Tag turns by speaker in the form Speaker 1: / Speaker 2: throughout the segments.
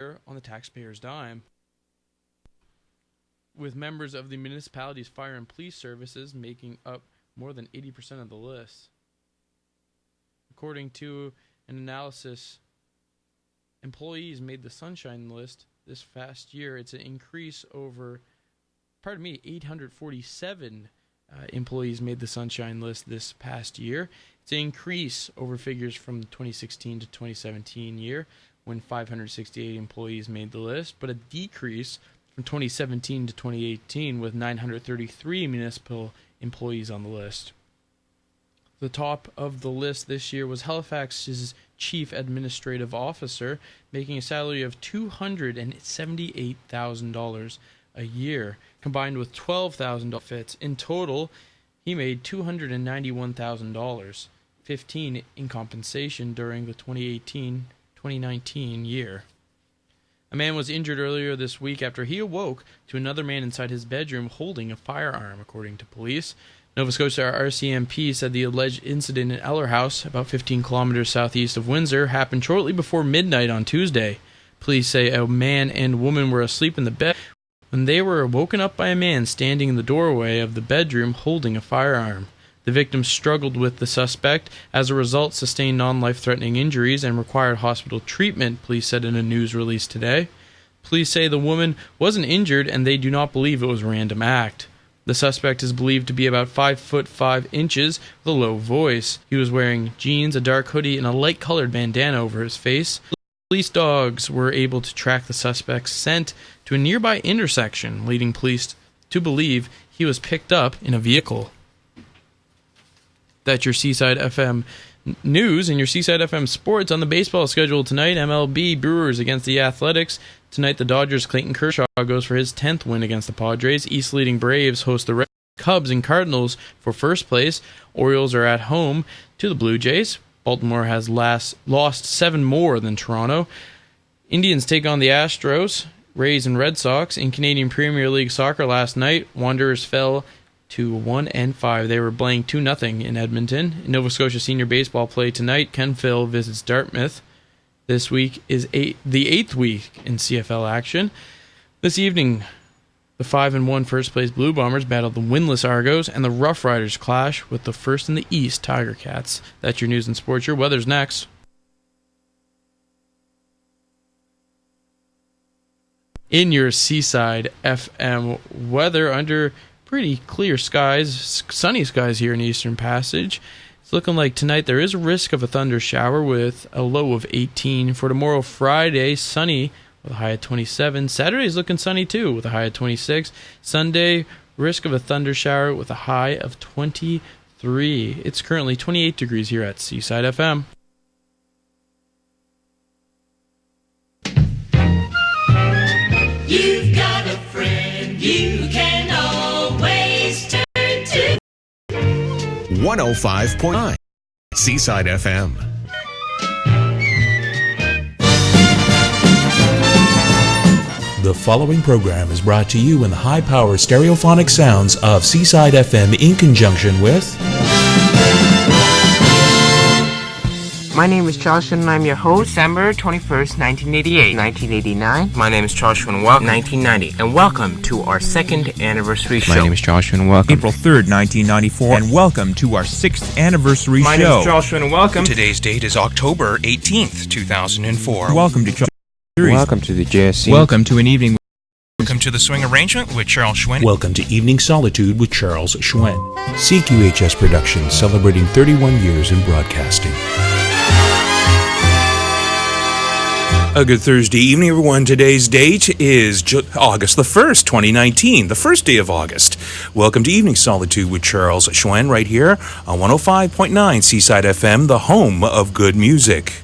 Speaker 1: on the taxpayer's dime, with members of the municipality's fire and police services making up more than 80% of the list. According to an analysis, employees made the Sunshine List this past year. It's an increase over, 847 employees made the Sunshine List this past year. It's an increase over figures from the 2016 to 2017 year, when 568 employees made the list, but a decrease from 2017 to 2018 with 933 municipal employees on the list. The top of the list this year was Halifax's chief administrative officer, making a salary of $278,000 a year, combined with $12,000 fits. In total, he made $291,000, $15,000 in compensation during the 2019 year. A man was injured earlier this week after he awoke to another man inside his bedroom holding a firearm, according to police. Nova Scotia RCMP said the alleged incident in Eller House, about 15 kilometers southeast of Windsor, happened shortly before midnight on Tuesday. Police say a man and woman were asleep in the bed when they were woken up by a man standing in the doorway of the bedroom holding a firearm. The victim struggled with the suspect, as a result sustained non-life-threatening injuries and required hospital treatment, police said in a news release today. Police say the woman wasn't injured and they do not believe it was a random act. The suspect is believed to be about 5'5" with a low voice. He was wearing jeans, a dark hoodie, and a light-colored bandana over his face. Police dogs were able to track the suspect's scent to a nearby intersection, leading police to believe he was picked up in a vehicle. That's your Seaside FM news and your Seaside FM sports. On the baseball schedule tonight, MLB Brewers against the Athletics. Tonight, the Dodgers' Clayton Kershaw goes for his 10th win against the Padres. East-leading Braves host the Cubs and Cardinals for first place. Orioles are at home to the Blue Jays. Baltimore has lost 7 more than Toronto. Indians take on the Astros, Rays, and Red Sox. In Canadian Premier League soccer last night, Wanderers fell to 1-5. They were playing 2-0 in Edmonton. In Nova Scotia senior baseball play tonight, Kenville visits Dartmouth. This week is the 8th week in CFL action. This evening, the 5-1 first-place Blue Bombers battle the winless Argos, and the Rough Riders clash with the first in the East, Tiger Cats. That's your news and sports. Your weather's next. In your Seaside FM weather, under pretty clear skies, sunny skies here in Eastern Passage. It's looking like tonight there is a risk of a thunder shower with a low of 18. For tomorrow, Friday, sunny with a high of 27. Saturday's looking sunny too with a high of 26. Sunday, risk of a thunder shower with a high of 23. It's currently 28 degrees here at Seaside FM.
Speaker 2: You've got a friend you can always turn to.
Speaker 3: 105.9 Seaside FM.
Speaker 4: The following program is brought to you in the high-power stereophonic sounds of Seaside FM in conjunction with...
Speaker 5: My name is Joshua and I'm your host. December 21st, 1988. 1989.
Speaker 6: My name is Joshua and welcome. 1990. And welcome to our 2nd anniversary show.
Speaker 7: My name is Joshua and welcome.
Speaker 8: April 3rd, 1994. And welcome to our 6th anniversary show.
Speaker 6: My name is Joshua and welcome.
Speaker 9: Today's date is October 18th, 2004.
Speaker 8: Welcome to
Speaker 7: Welcome to the JSC.
Speaker 8: Welcome to an evening.
Speaker 9: Welcome to the Swing Arrangement with Charles Hsuen.
Speaker 4: Welcome to Evening Solitude with Charles Hsuen. CQHS Productions, celebrating 31 years in broadcasting. A good Thursday evening, everyone. Today's date is August the 1st, 2019, the first day of August. Welcome to Evening Solitude with Charles Hsuen right here on 105.9 Seaside FM, the home of good music.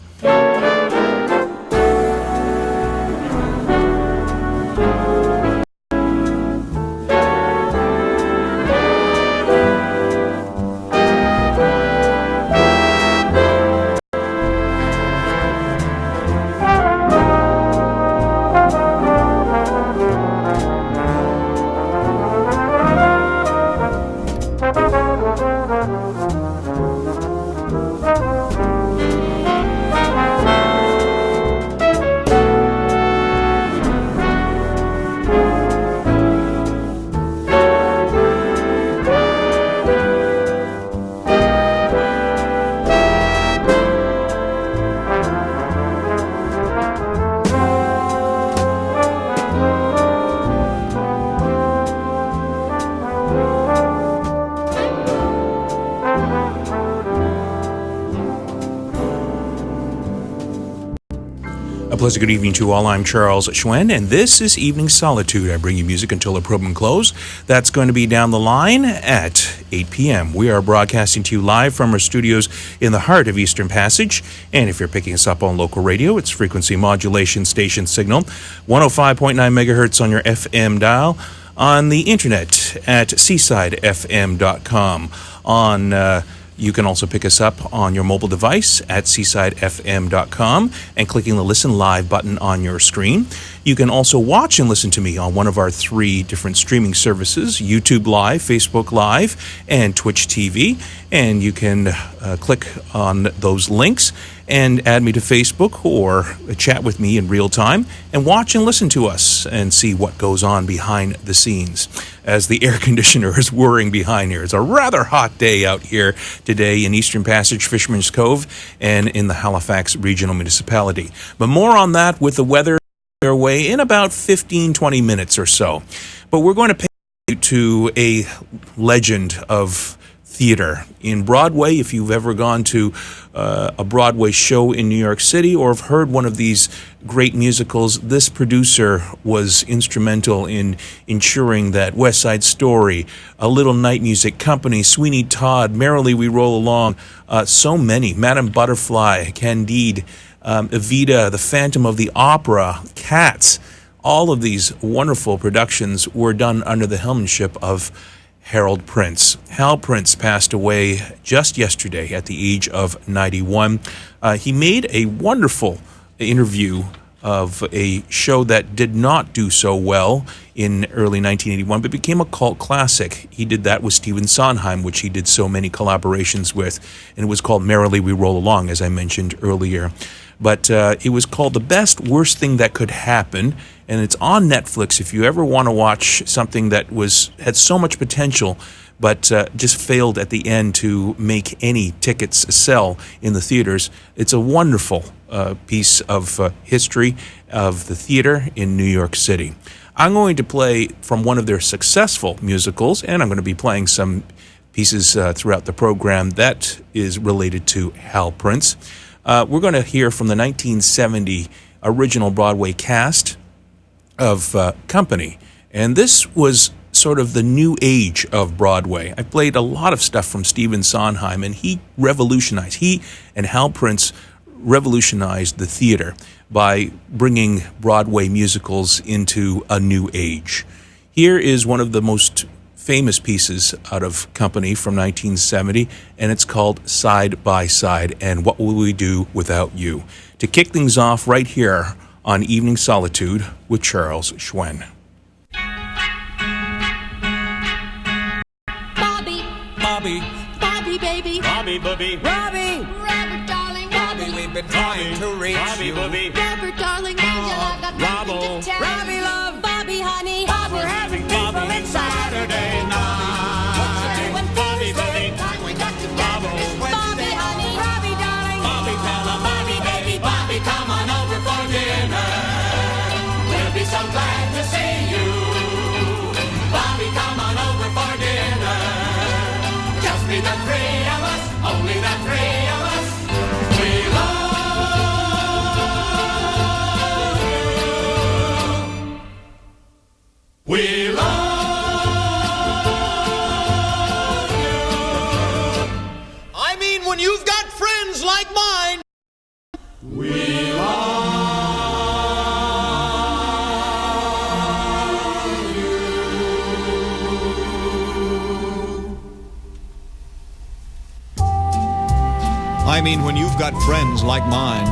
Speaker 4: pleasant good evening to all. I'm Charles Hsuen, and this is Evening Solitude. I bring you music until the program close. That's going to be down the line at 8 p.m. We are broadcasting to you live from our studios in the heart of Eastern Passage. And if you're picking us up on local radio, it's frequency modulation station signal, 105.9 megahertz on your FM dial. On the internet at seasidefm.com. You can also pick us up on your mobile device at seasidefm.com and clicking the Listen Live button on your screen. You can also watch and listen to me on one of our 3 different streaming services, YouTube Live, Facebook Live, and Twitch TV. And you can click on those links and add me to Facebook or chat with me in real time and watch and listen to us and see what goes on behind the scenes as the air conditioner is whirring behind here. It's a rather hot day out here today in Eastern Passage, Fisherman's Cove, and in the Halifax Regional Municipality. But more on that with the weather our way in about 15-20 minutes or so. But we're going to pay you to a legend of theater in Broadway. If you've ever gone to a Broadway show in New York City or have heard one of these great musicals, this producer was instrumental in ensuring that West Side Story, A Little Night Music Company, Sweeney Todd, Merrily We Roll Along, so many, Madame Butterfly, Candide, Evita, The Phantom of the Opera, Cats. All of these wonderful productions were done under the helmship of Harold Prince. Hal Prince passed away just yesterday at the age of 91. He made a wonderful interview of a show that did not do so well in early 1981, but became a cult classic. He did that with Stephen Sondheim, which he did so many collaborations with, and it was called Merrily We Roll Along, as I mentioned earlier. But it was called The Best Worst Thing That Could Happen, and it's on Netflix if you ever want to watch something that had so much potential but just failed at the end to make any tickets sell in the theaters. It's a wonderful piece of history of the theater in New York City. I'm going to play from one of their successful musicals, and I'm going to be playing some pieces throughout the program that is related to Hal Prince. We're going to hear from the 1970 original Broadway cast of Company. And this was sort of the new age of Broadway. I played a lot of stuff from Stephen Sondheim, and he and Hal Prince revolutionized the theater by bringing Broadway musicals into a new age. Here is one of the most famous pieces out of Company from 1970, and it's called Side by Side, and What Will We Do Without You? To kick things off right here on Evening Solitude with Charles Hsuen.
Speaker 2: Bobby, baby. Bobby, Bobby. Robbie, Robert, darling. Bobby, we've been trying to reach you. Robert, darling, Angel, I've got nothing to tell. Robbie, love. Bobby, honey. Bob, we're having people in Saturday night. What you doing Thursday? Time we got to gather this Wednesday. Bobby, honey. Robbie, darling. Bobby, tell him, Bobby, baby. Bobby, come on over for dinner. We'll be so glad to see you. Bobby, come on over for dinner. Just be the 3 of us, only the 3 of us. We love you. We love you. I mean, when you've got friends like mine, we love you. I mean, when you've got friends like mine.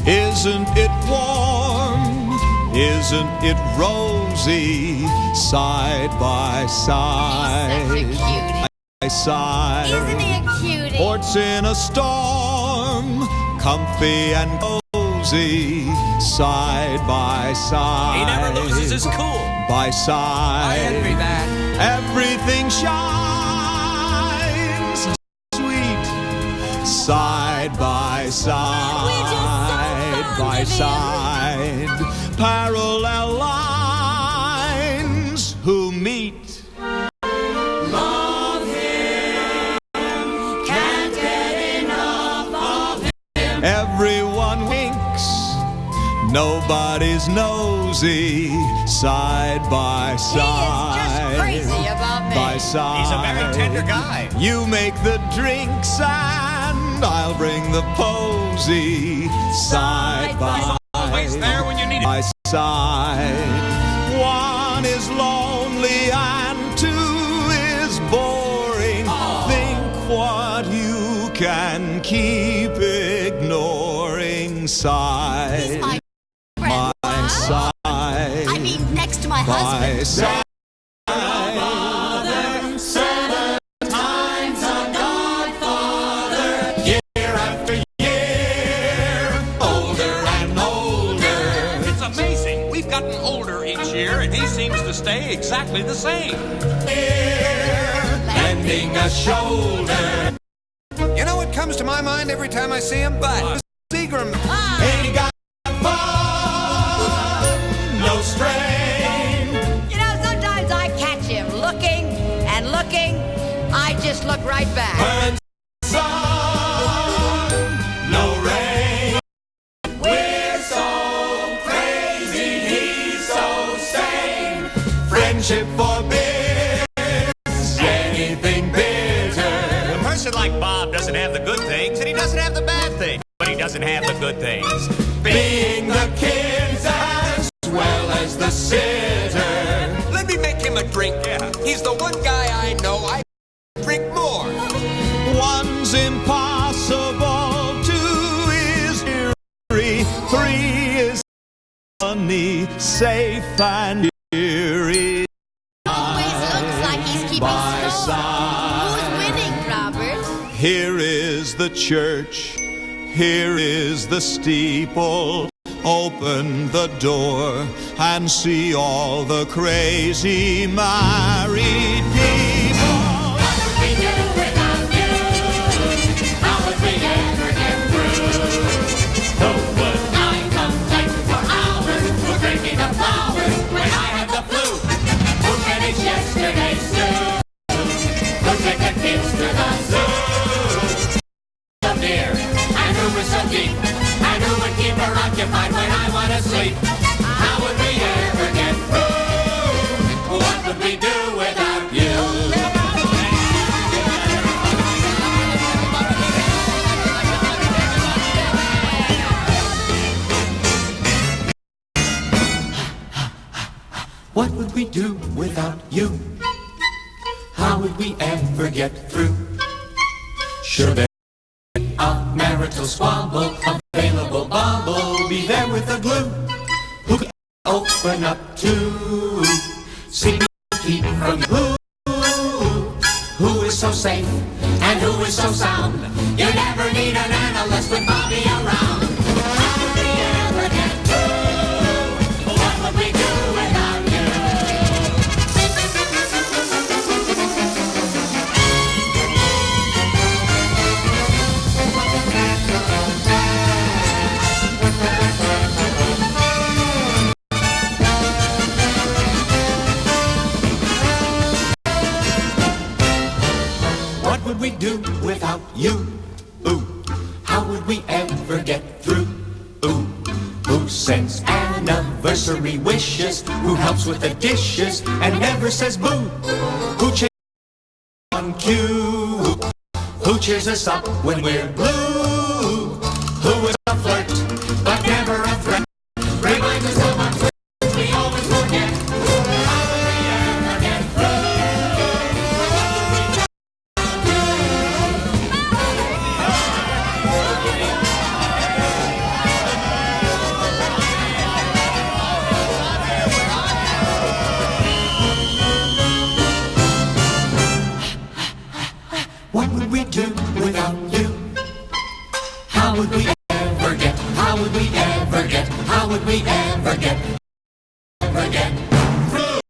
Speaker 2: Isn't it warm? Isn't it rosy? Side by side. He's such a cutie. By side. Isn't he a cutie? Ports in a storm, comfy and cozy. Side by side.
Speaker 10: He never loses his cool.
Speaker 2: By side.
Speaker 10: I envy that.
Speaker 2: Everything shines sweet. Side by side. By side. Parallel lines who meet. Love him.
Speaker 11: Everyone winks, nobody's nosy, side by side.
Speaker 12: He is just crazy about me.
Speaker 11: By side.
Speaker 10: He's a very tender guy.
Speaker 11: You make the drinks and I'll bring the posy, side by side.
Speaker 10: Always there when you need it.
Speaker 11: By side. One is lonely and two is boring. Think what you can keep ignoring, side
Speaker 12: He's my
Speaker 11: by side.
Speaker 12: I mean, next to my
Speaker 11: By
Speaker 12: husband.
Speaker 11: side.
Speaker 10: And he seems to stay exactly the same.
Speaker 11: Lending a shoulder.
Speaker 10: You know what comes to my mind every time I see him? But Seagram
Speaker 11: Ain't got fun, no strain.
Speaker 12: You know, sometimes I catch him looking and looking. I just look right back.
Speaker 11: Burn sun, no rain. We're so crazy, he's so sane. Friendship forbids anything bitter.
Speaker 10: a person like Bob doesn't have the good things, and he doesn't have the bad things. But he doesn't have the good things.
Speaker 11: Being the kids as well as the sitter.
Speaker 10: Let me make him a drink. Yeah. He's the one guy I know I drink more.
Speaker 11: One's impossible, two is eerie, three is funny, safe and eerie.
Speaker 12: Always looks like he's keeping
Speaker 11: By
Speaker 12: score.
Speaker 11: side.
Speaker 12: Who's winning, Robert?
Speaker 11: Here is the church, here is the steeple. Open the door and see all the crazy married people.
Speaker 2: What would we do without you? How would we ever get through? Though would I complain for hours for drinking the flowers when I had the flu? Who finished yesterday's stew? Who took the kids to the zoo? So dear, and who was so deep? And who would keep her occupied when I want to sleep? How would we ever get through? What would we do without you?
Speaker 13: What would we do without you? How would we ever get through? Sure there a marital squabble, available bubble, be there with the glue. Who can open up to? See me keep from who? Who is so safe and who is so sound? You never need an analyst with Bobby around. How would we ever get through? What would we do without you? What would we do without you? Ooh, how would we ever get through? Ooh, who sends anniversary wishes? Who helps with the dishes and never says boo? Who cheers on cue? Who cheers us up when we're blue? Who is a flirt but never a threat? Reminds us of our twins we always forget. How would we ever get through? What would we do without you? How would we ever get? How would we ever get? How would we ever get? Ever get through?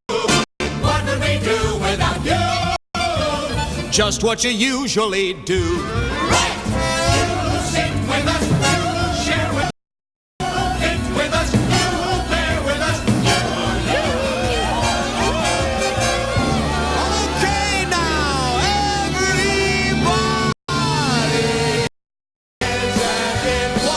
Speaker 13: What would we do without you?
Speaker 11: Just what you usually do.
Speaker 13: Right. You sit with us. You share with us. You eat with us. You bear with us.
Speaker 11: Okay, now everybody is at it.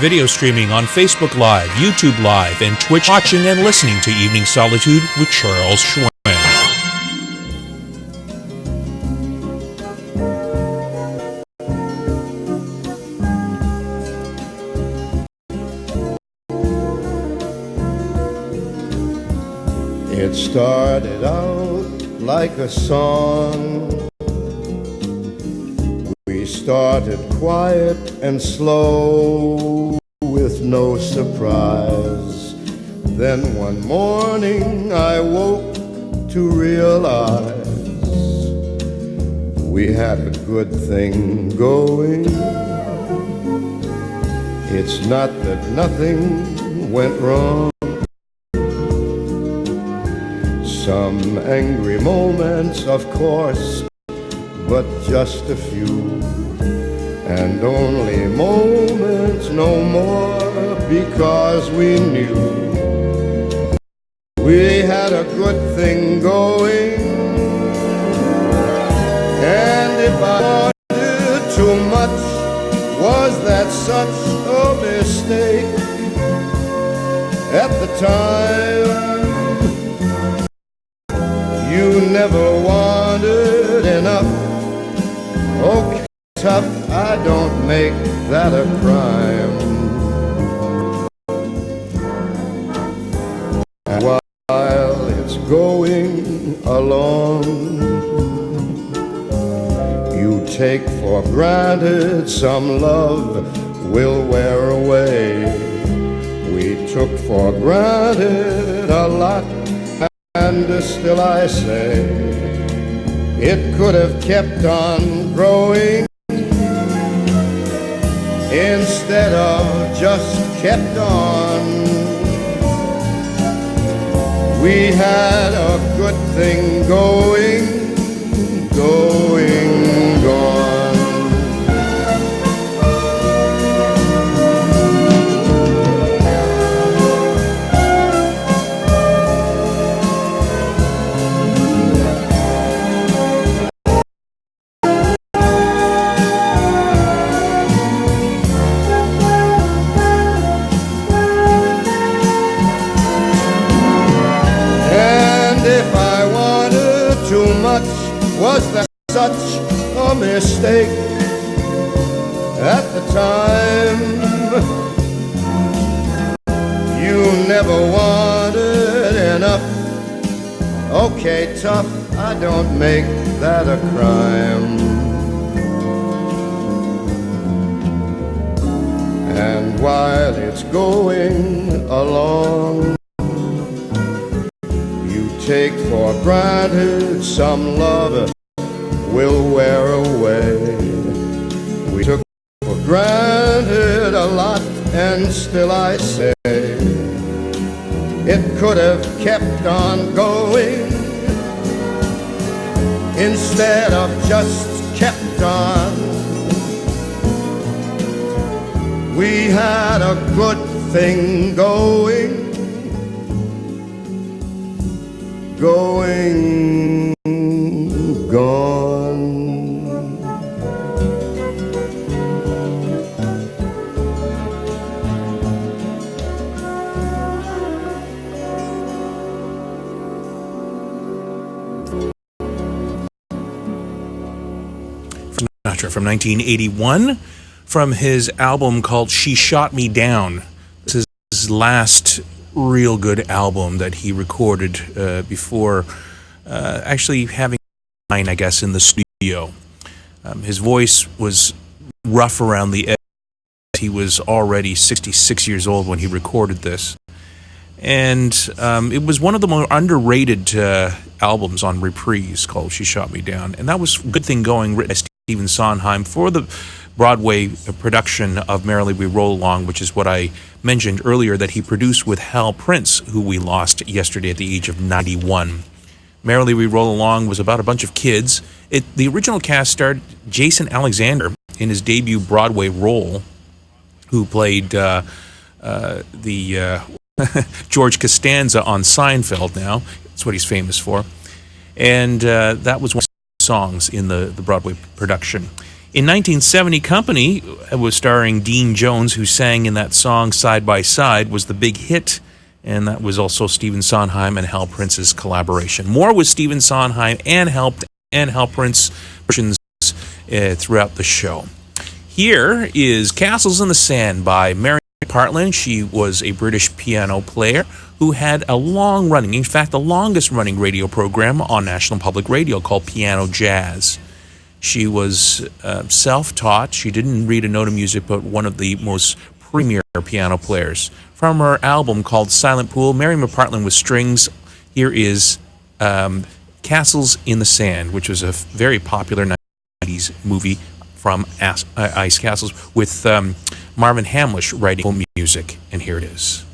Speaker 4: video streaming on Facebook Live, YouTube Live, and Twitch, watching and listening to Evening Solitude with Charles Hsuen.
Speaker 14: It started out like a song. We started quiet and slow with no surprise. Then one morning I woke to realize we had a good thing going. It's not that nothing went wrong. Some angry moments, of course, but just a few, and only moments, no more, because we knew we had a good thing going. And if I wanted too much, was that such a mistake? At the time, you never wanted enough. Okay, tough, I don't make that a crime. And while it's going along, you take for granted some love will wear away. We took for granted a lot, and still I say it could have kept on growing instead of just kept on. We had a good thing going, gone. Was that such a mistake? At the time, you never wanted enough. Okay, tough, I don't make that a crime. And while it's going along, take for granted some love will wear away. We took for granted a lot, and still I say it could have kept on going instead of just kept on. We had a good thing going, gone.
Speaker 4: Sinatra from 1981, from his album called She Shot Me Down. This is his last real good album that he recorded before actually having nine, I guess, in the studio. His voice was rough around the edge. He was already 66 years old when he recorded this. And it was one of the more underrated albums on Reprise, called She Shot Me Down. And that was a good thing going, written by Stephen Sondheim for the Broadway production of Merrily We Roll Along, which is what I mentioned earlier that he produced with Hal Prince, who we lost yesterday at the age of 91. Merrily We Roll Along was about a bunch of kids. The original cast starred Jason Alexander in his debut Broadway role, who played the George Costanza on Seinfeld now. That's what he's famous for. And that was one of the songs in the Broadway production. In 1970, Company was starring Dean Jones, who sang in that song Side by Side, was the big hit, and that was also Stephen Sondheim and Hal Prince's collaboration. More with Stephen Sondheim and Hal Prince versions throughout the show. Here is Castles in the Sand by Mary Partland. She was a British piano player who had a long-running, in fact, the longest-running radio program on National Public Radio called Piano Jazz. She was self-taught. She didn't read a note of music, but one of the most premier piano players. From her album called Silent Pool, Mary McPartland with strings, here is Castles in the Sand, which was a very popular 90s movie from Ice Castles with Marvin Hamlish writing music, and here it is.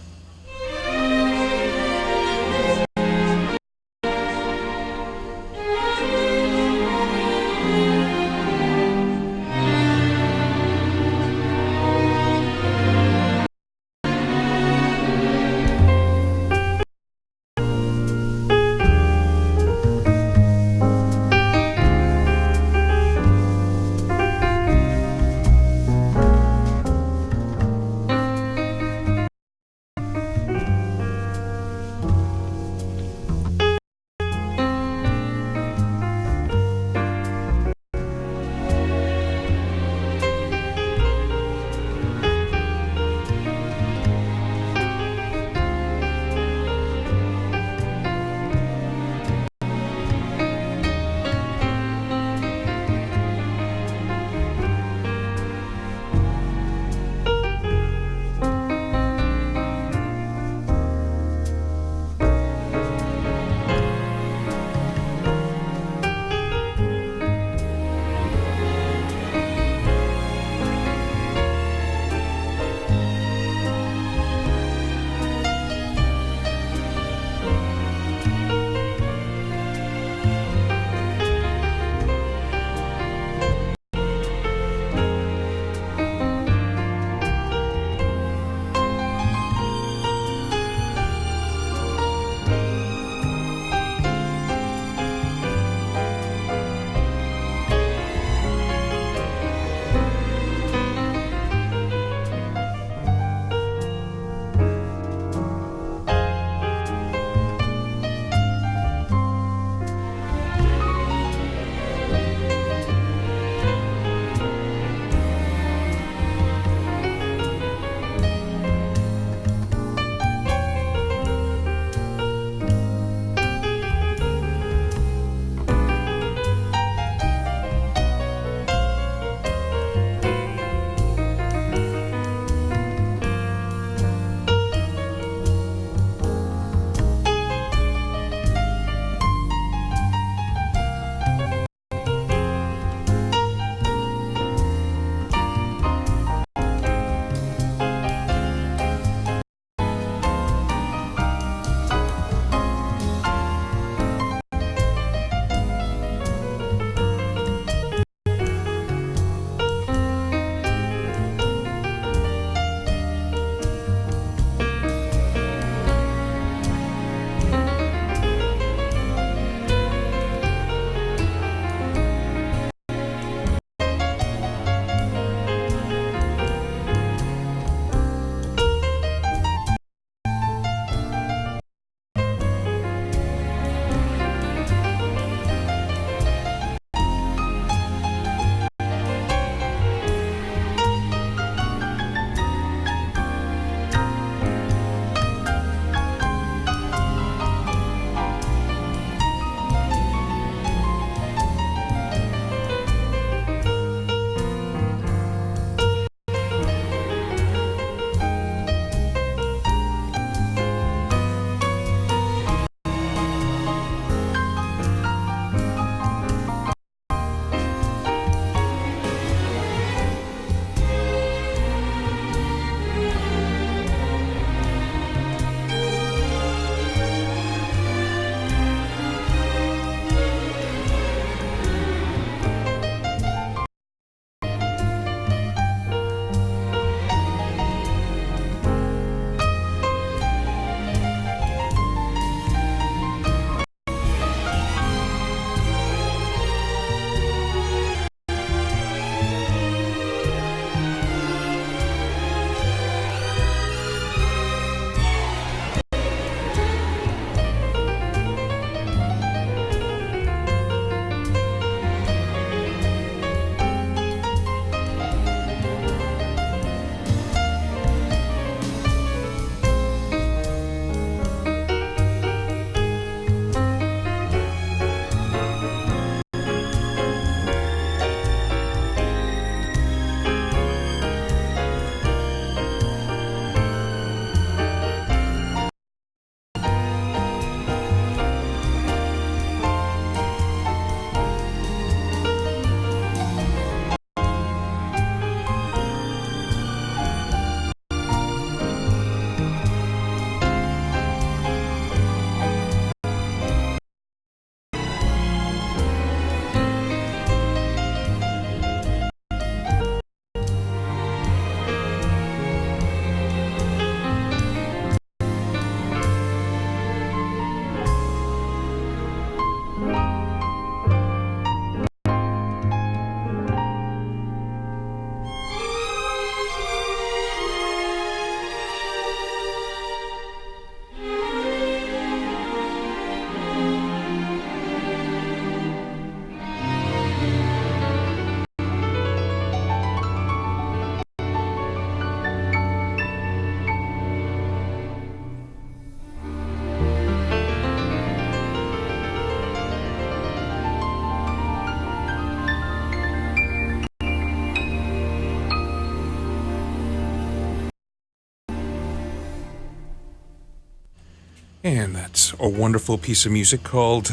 Speaker 4: And that's a wonderful piece of music called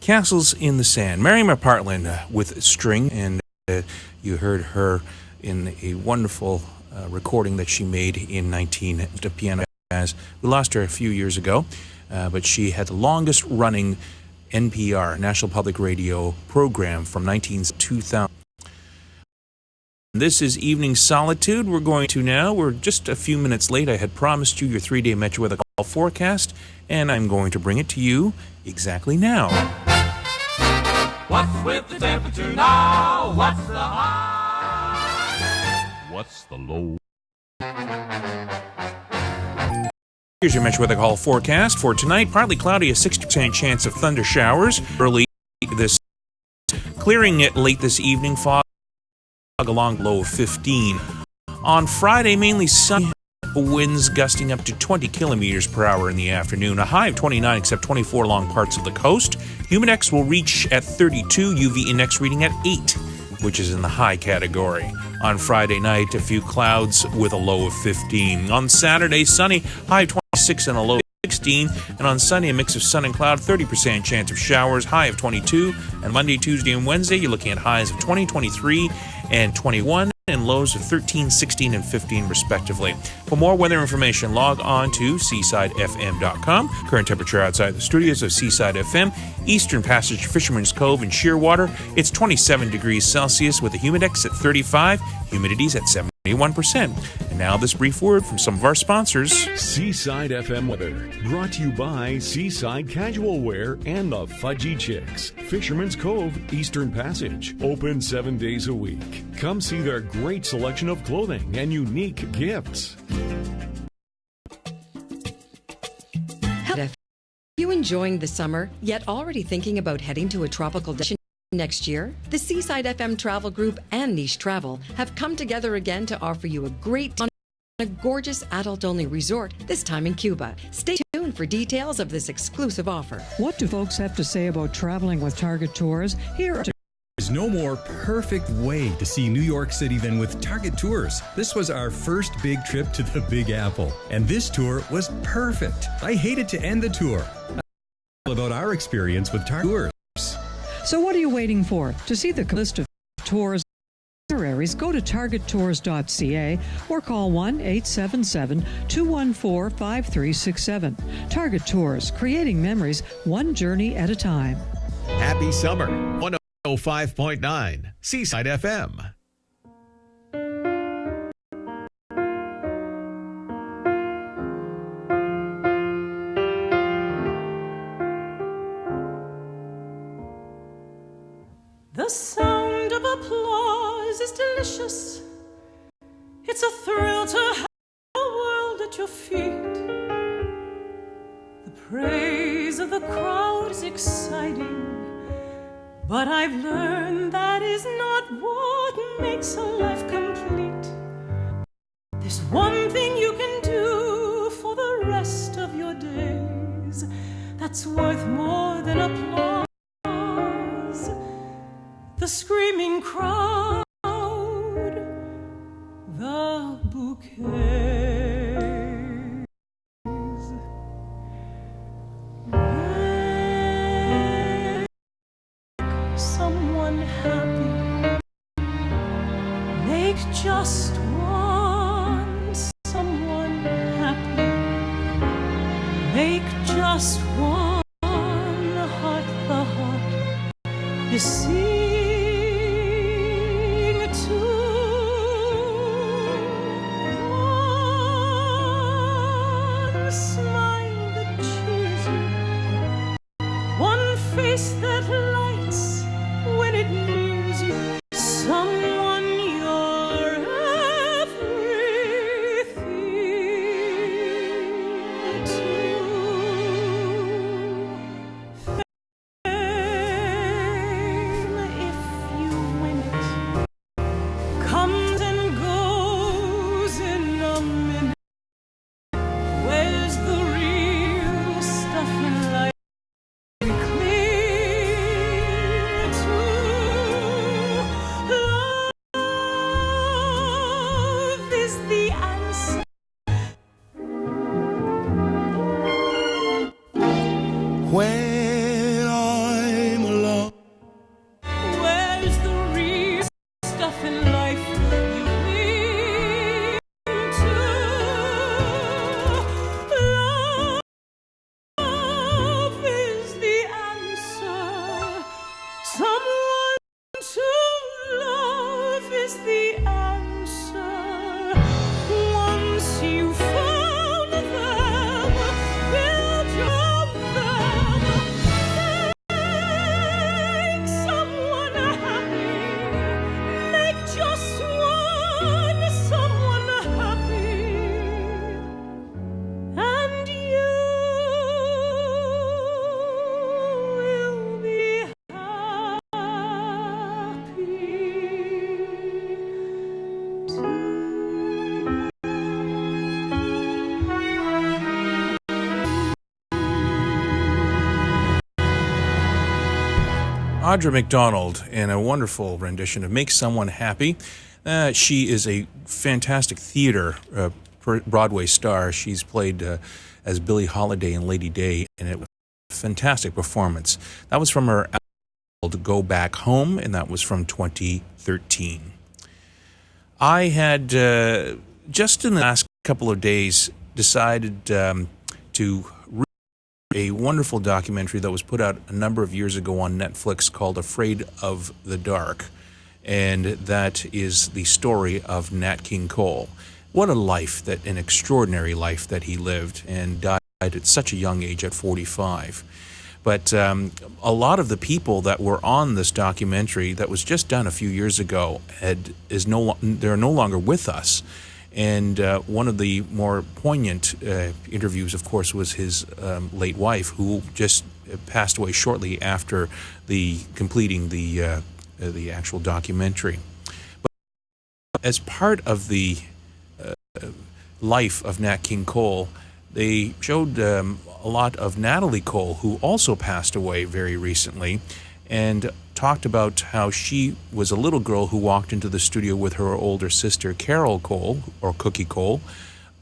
Speaker 4: Castles in the Sand. Mary McPartland with string, and you heard her in a wonderful recording that she made in the piano jazz. We lost her a few years ago, but she had the longest running NPR, National Public Radio program from 2000. This is Evening Solitude. We're just a few minutes late. I had promised you your 3-day Metro Weather call forecast, and I'm going to bring it to you exactly now.
Speaker 2: What's with the temperature now? What's the high? What's the low?
Speaker 4: Here's your Metro Weather call forecast for tonight. Partly cloudy, a 60% chance of thunder showers early this, clearing it late this evening. Fog along low of 15. On Friday, mainly sunny, winds gusting up to 20 kilometers per hour in the afternoon. A high of 29, except 24 along parts of the coast. Humidex will reach at 32, UV index reading at 8, which is in the high category. On Friday night, a few clouds with a low of 15. On Saturday, sunny, high of 26 and a low of 16. And on Sunday, a mix of sun and cloud, 30% chance of showers, high of 22. And Monday, Tuesday, and Wednesday, you're looking at highs of 20, 23, and 21, and lows of 13, 16, and 15, respectively. For more weather information, log on to SeasideFM.com. Current temperature outside the studios of Seaside FM, Eastern Passage, Fisherman's Cove, and Shearwater. It's 27 degrees Celsius with a humidex at 35, humidity's at 71%. And now this brief word from some of our sponsors.
Speaker 15: Seaside FM weather, brought to you by Seaside Casual Wear and the Fudgy Chicks. Fisherman's Cove, Eastern Passage. Open 7 days a week. Come see their great selection of clothing and unique gifts.
Speaker 16: Are you enjoying the summer, yet already thinking about heading to a tropical destination next year? The Seaside FM Travel Group and Niche Travel have come together again to offer you a great on a gorgeous adult-only resort, this time in Cuba. Stay tuned for details of this exclusive offer.
Speaker 17: What do folks have to say about traveling with Target Tours? Here
Speaker 18: There's no more perfect way to see New York City than with Target Tours. This was our first big trip to the Big Apple, and this tour was perfect. I hated to end the tour. About our experience with Target Tours.
Speaker 17: So what are you waiting for? To see the list of tours and itineraries, go to targettours.ca or call 1-877-214-5367. Target Tours, creating memories one journey at a time.
Speaker 11: Happy summer. 105.9 Seaside FM.
Speaker 19: The sound of applause is delicious. It's a thrill to have the world at your feet. The praise of the crowd is exciting, but I've learned that is not what makes a life complete. There's one thing you can do for the rest of your days that's worth more than applause. The screaming crowd, the bouquets. Make someone happy. Make just one someone happy. Make just one heart the heart. You see. That lights when it needs you, someone you're is the answer. Once you found them, build your them. Make someone happy. Make just one someone happy. And you will be
Speaker 4: Audra McDonald in a wonderful rendition of Make Someone Happy. She is a fantastic theater Broadway star. She's played as Billie Holiday in Lady Day, and it was a fantastic performance. That was from her album called Go Back Home, and that was from 2013. I had, just in the last couple of days, decided to a wonderful documentary that was put out a number of years ago on Netflix called Afraid of the Dark, and that is the story of Nat King Cole. What a life, an extraordinary life that he lived, and died at such a young age, at 45. But a lot of the people that were on this documentary that was just done a few years ago they're no longer with us. And one of the more poignant interviews, of course, was his late wife, who just passed away shortly after completing the actual documentary. But as part of the life of Nat King Cole, they showed a lot of Natalie Cole, who also passed away very recently, and talked about how she was a little girl who walked into the studio with her older sister, Carol Cole, or Cookie Cole,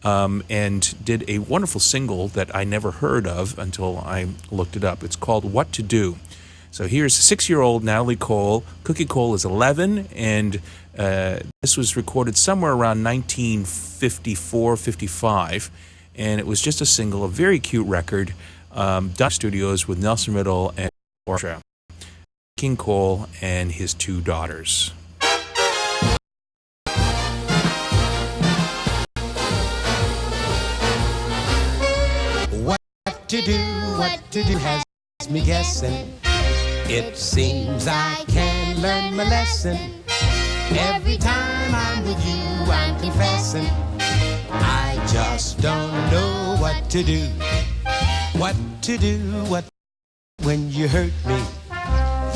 Speaker 4: and did a wonderful single that I never heard of until I looked it up. It's called What to Do. So here's 6-year-old Natalie Cole. Cookie Cole is 11, and this was recorded somewhere around 1954-55, and it was just a single, a very cute record, done in studios with Nelson Riddle and orchestra. King Cole and his 2 daughters.
Speaker 20: What to do has me guessing. It seems I can learn my lesson. Every time I'm with you, I'm confessing. I just don't know what to do. What to do, when you hurt me.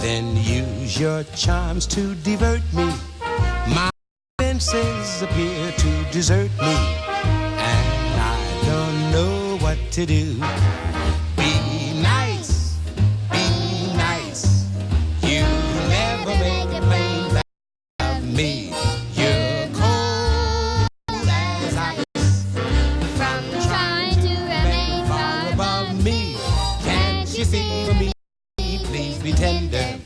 Speaker 20: Then use your charms to divert me. My senses appear to desert me, and I don't know what to do. Be nice, be nice. You never make a plain of me. You're cold as ice. From trying to remain far above me. Can't you see for me? Please be tender.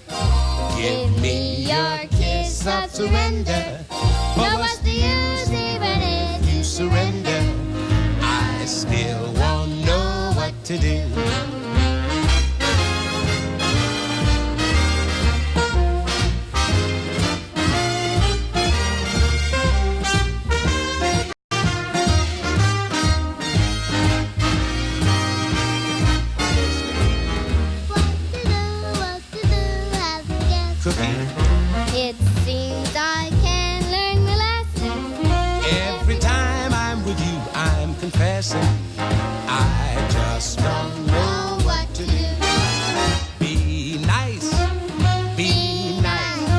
Speaker 20: Give me your kiss of surrender. But what's the use even if you surrender? I still won't know what to do.
Speaker 21: It seems I can learn the lesson.
Speaker 20: Every time I'm with you, I'm confessing. I just don't know what to do. Be nice, be nice.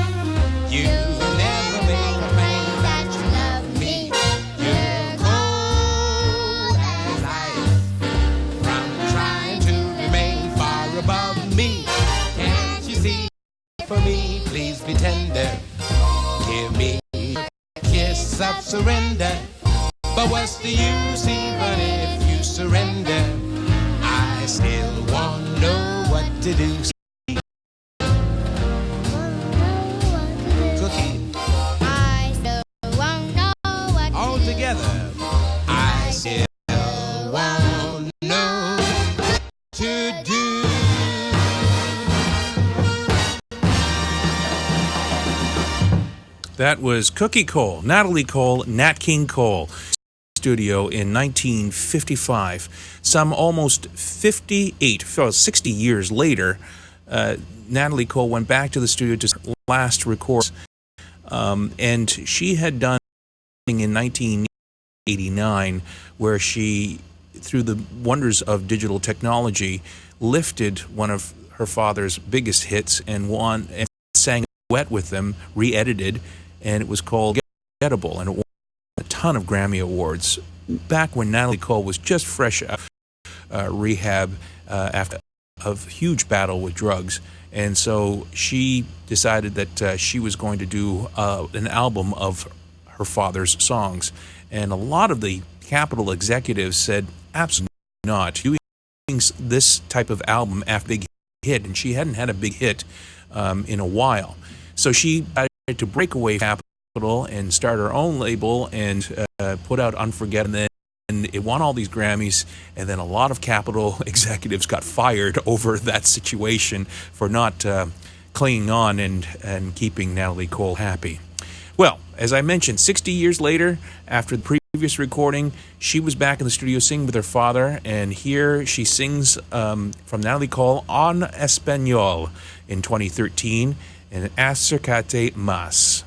Speaker 20: You never make a plain that you love me. You're cold as ice. From trying to remain far above me. Can't you see? For me, please be tender. Give me a kiss of surrender. But what's the use even if you surrender? I still won't know what to do. Cookie.
Speaker 21: I still won't know what to do.
Speaker 20: All together. I still won't know what to do.
Speaker 4: That was Cookie Cole, Natalie Cole, Nat King Cole, studio in 1955. Some almost 60 years later, Natalie Cole went back to the studio to last record, and she had done in 1989 where she, through the wonders of digital technology, lifted one of her father's biggest hits and sang a duet with them, re-edited, and it was called Unforgettable, and it won a ton of Grammy Awards back when Natalie Cole was just fresh out of rehab after a huge battle with drugs. And so she decided that she was going to do an album of her father's songs. And a lot of the Capitol executives said, absolutely not. Doing this type of album after a big hit, and she hadn't had a big hit in a while. So she decided to break away from Capitol and start her own label and put out Unforgettable. And it won all these Grammys, and then a lot of Capitol executives got fired over that situation for not clinging on and keeping Natalie Cole happy. Well, as I mentioned, 60 years later, after the previous recording, she was back in the studio singing with her father, and here she sings from Natalie Cole en Español in 2013, and Acércate Más.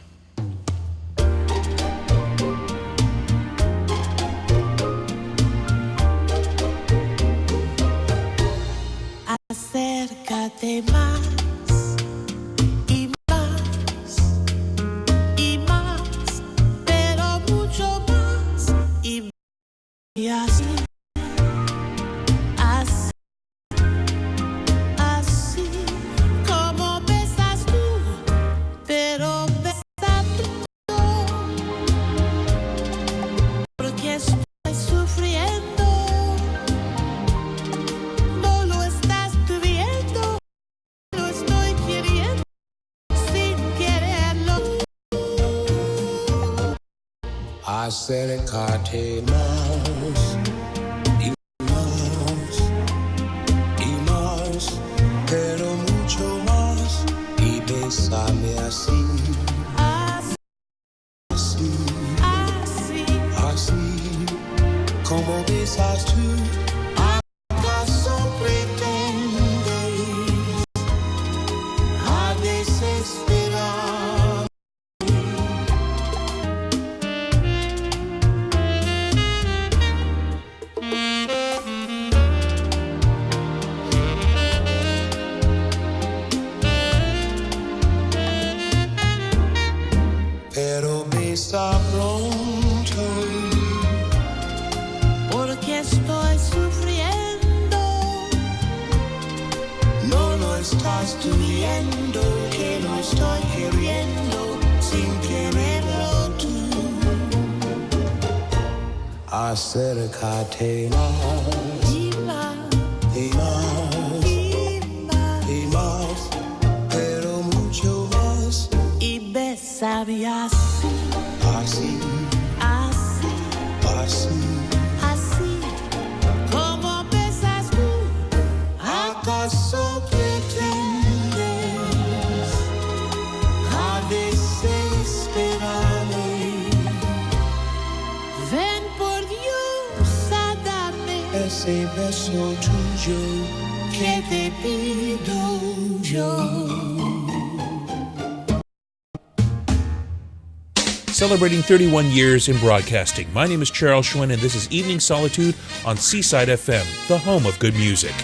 Speaker 1: Acércate más y más y más, pero mucho más y así, así, así como besas tú, pero besando porque estoy sufriendo.
Speaker 20: Acércate más y más y más, pero mucho más, y bésame así, así, así, así, como besas tú. ¿Acaso pretendes a desesperar? Pero besa pronto,
Speaker 1: porque estoy sufriendo.
Speaker 20: No lo estás tú viendo, que no estoy queriendo sin quererlo tú. Acércate más
Speaker 1: Y más,
Speaker 20: y más
Speaker 1: y más,
Speaker 20: y más, pero mucho más,
Speaker 1: y bésame así,
Speaker 20: así,
Speaker 1: así,
Speaker 20: así.
Speaker 1: así, como besas tú.
Speaker 20: ¿Acaso pretendes a desesperarme?
Speaker 1: Ven por Dios a darme
Speaker 20: Ese beso tuyo que te pido yo.
Speaker 4: Celebrating 31 years in broadcasting. My name is Charles Hsuen, and this is Evening Solitude on Seaside FM, the home of good music.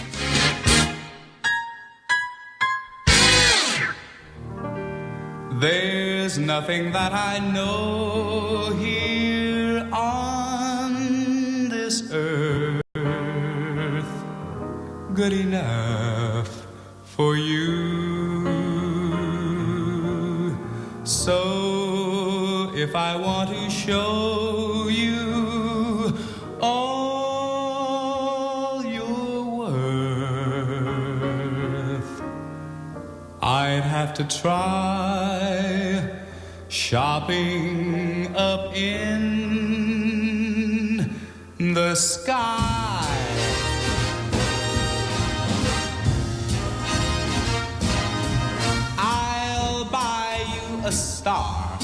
Speaker 11: There's nothing that I know here on this earth good enough for you. So if I want to show you all your worth, I'd have to try shopping up in the sky. I'll buy you a star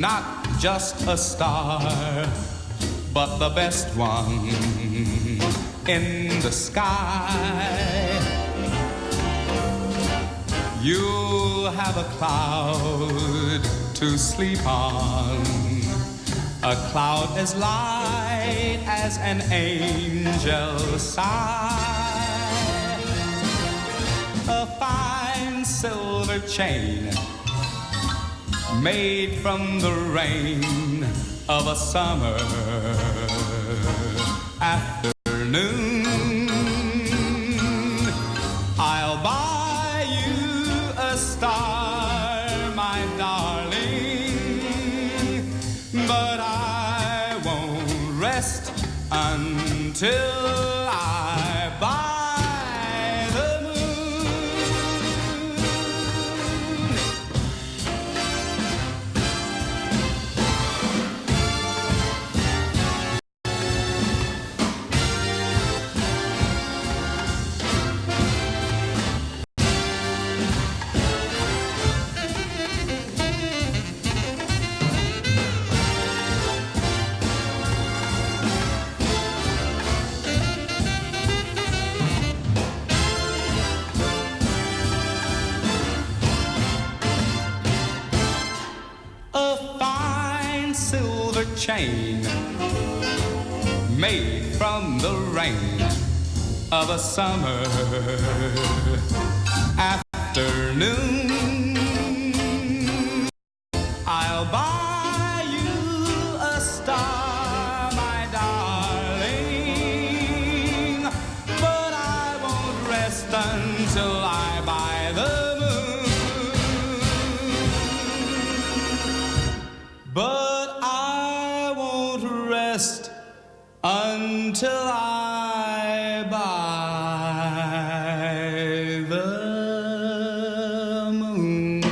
Speaker 11: not just a star, but the best one in the sky. You'll have a cloud to sleep on, a cloud as light as an angel's sigh. A fine silver chain made from the rain of a summer afternoon. I'll buy you a star, my darling, but I won't rest until I buy the chain made from the rain of a summer afternoon. I'll buy you a star, my darling, but I won't rest until I buy the moon. But until I buy the moon.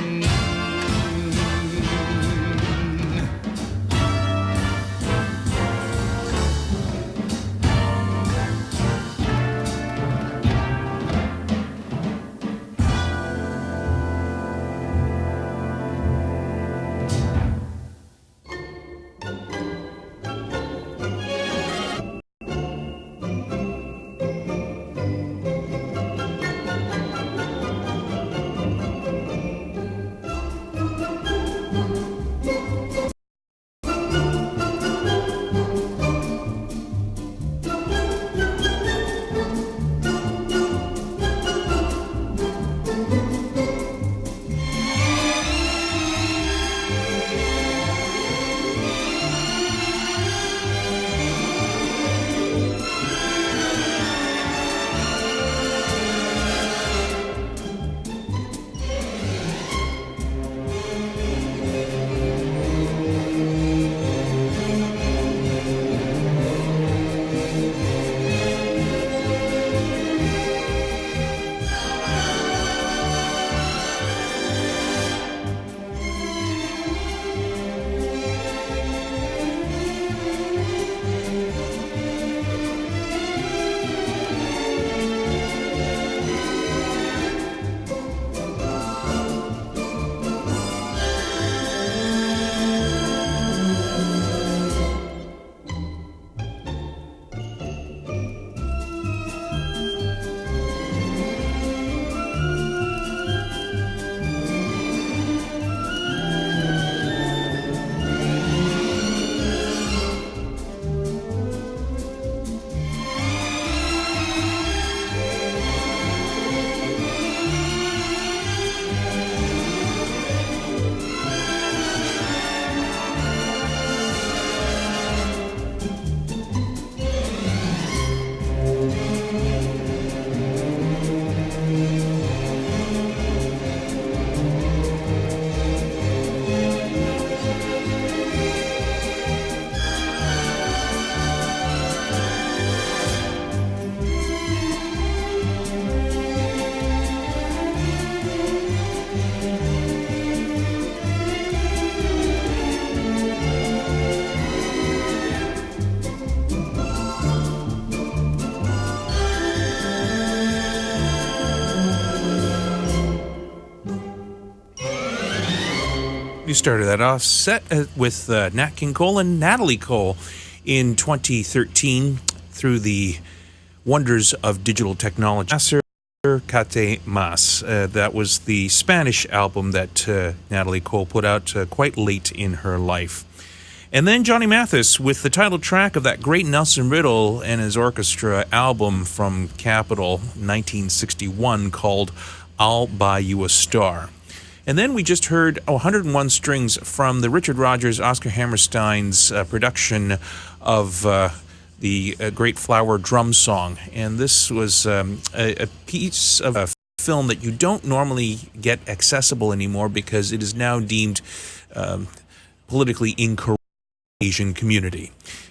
Speaker 4: You started that off set with Nat King Cole and Natalie Cole in 2013 through the wonders of digital technology. Cate Mas. That was the Spanish album that Natalie Cole put out quite late in her life. And then Johnny Mathis with the title track of that great Nelson Riddle and his orchestra album from Capitol 1961 called I'll Buy You a Star. And then we just heard 101 Strings from the Richard Rodgers, Oscar Hammerstein's production of the Great Flower Drum Song. And this was a piece of a film that you don't normally get accessible anymore because it is now deemed politically incorrect Asian community.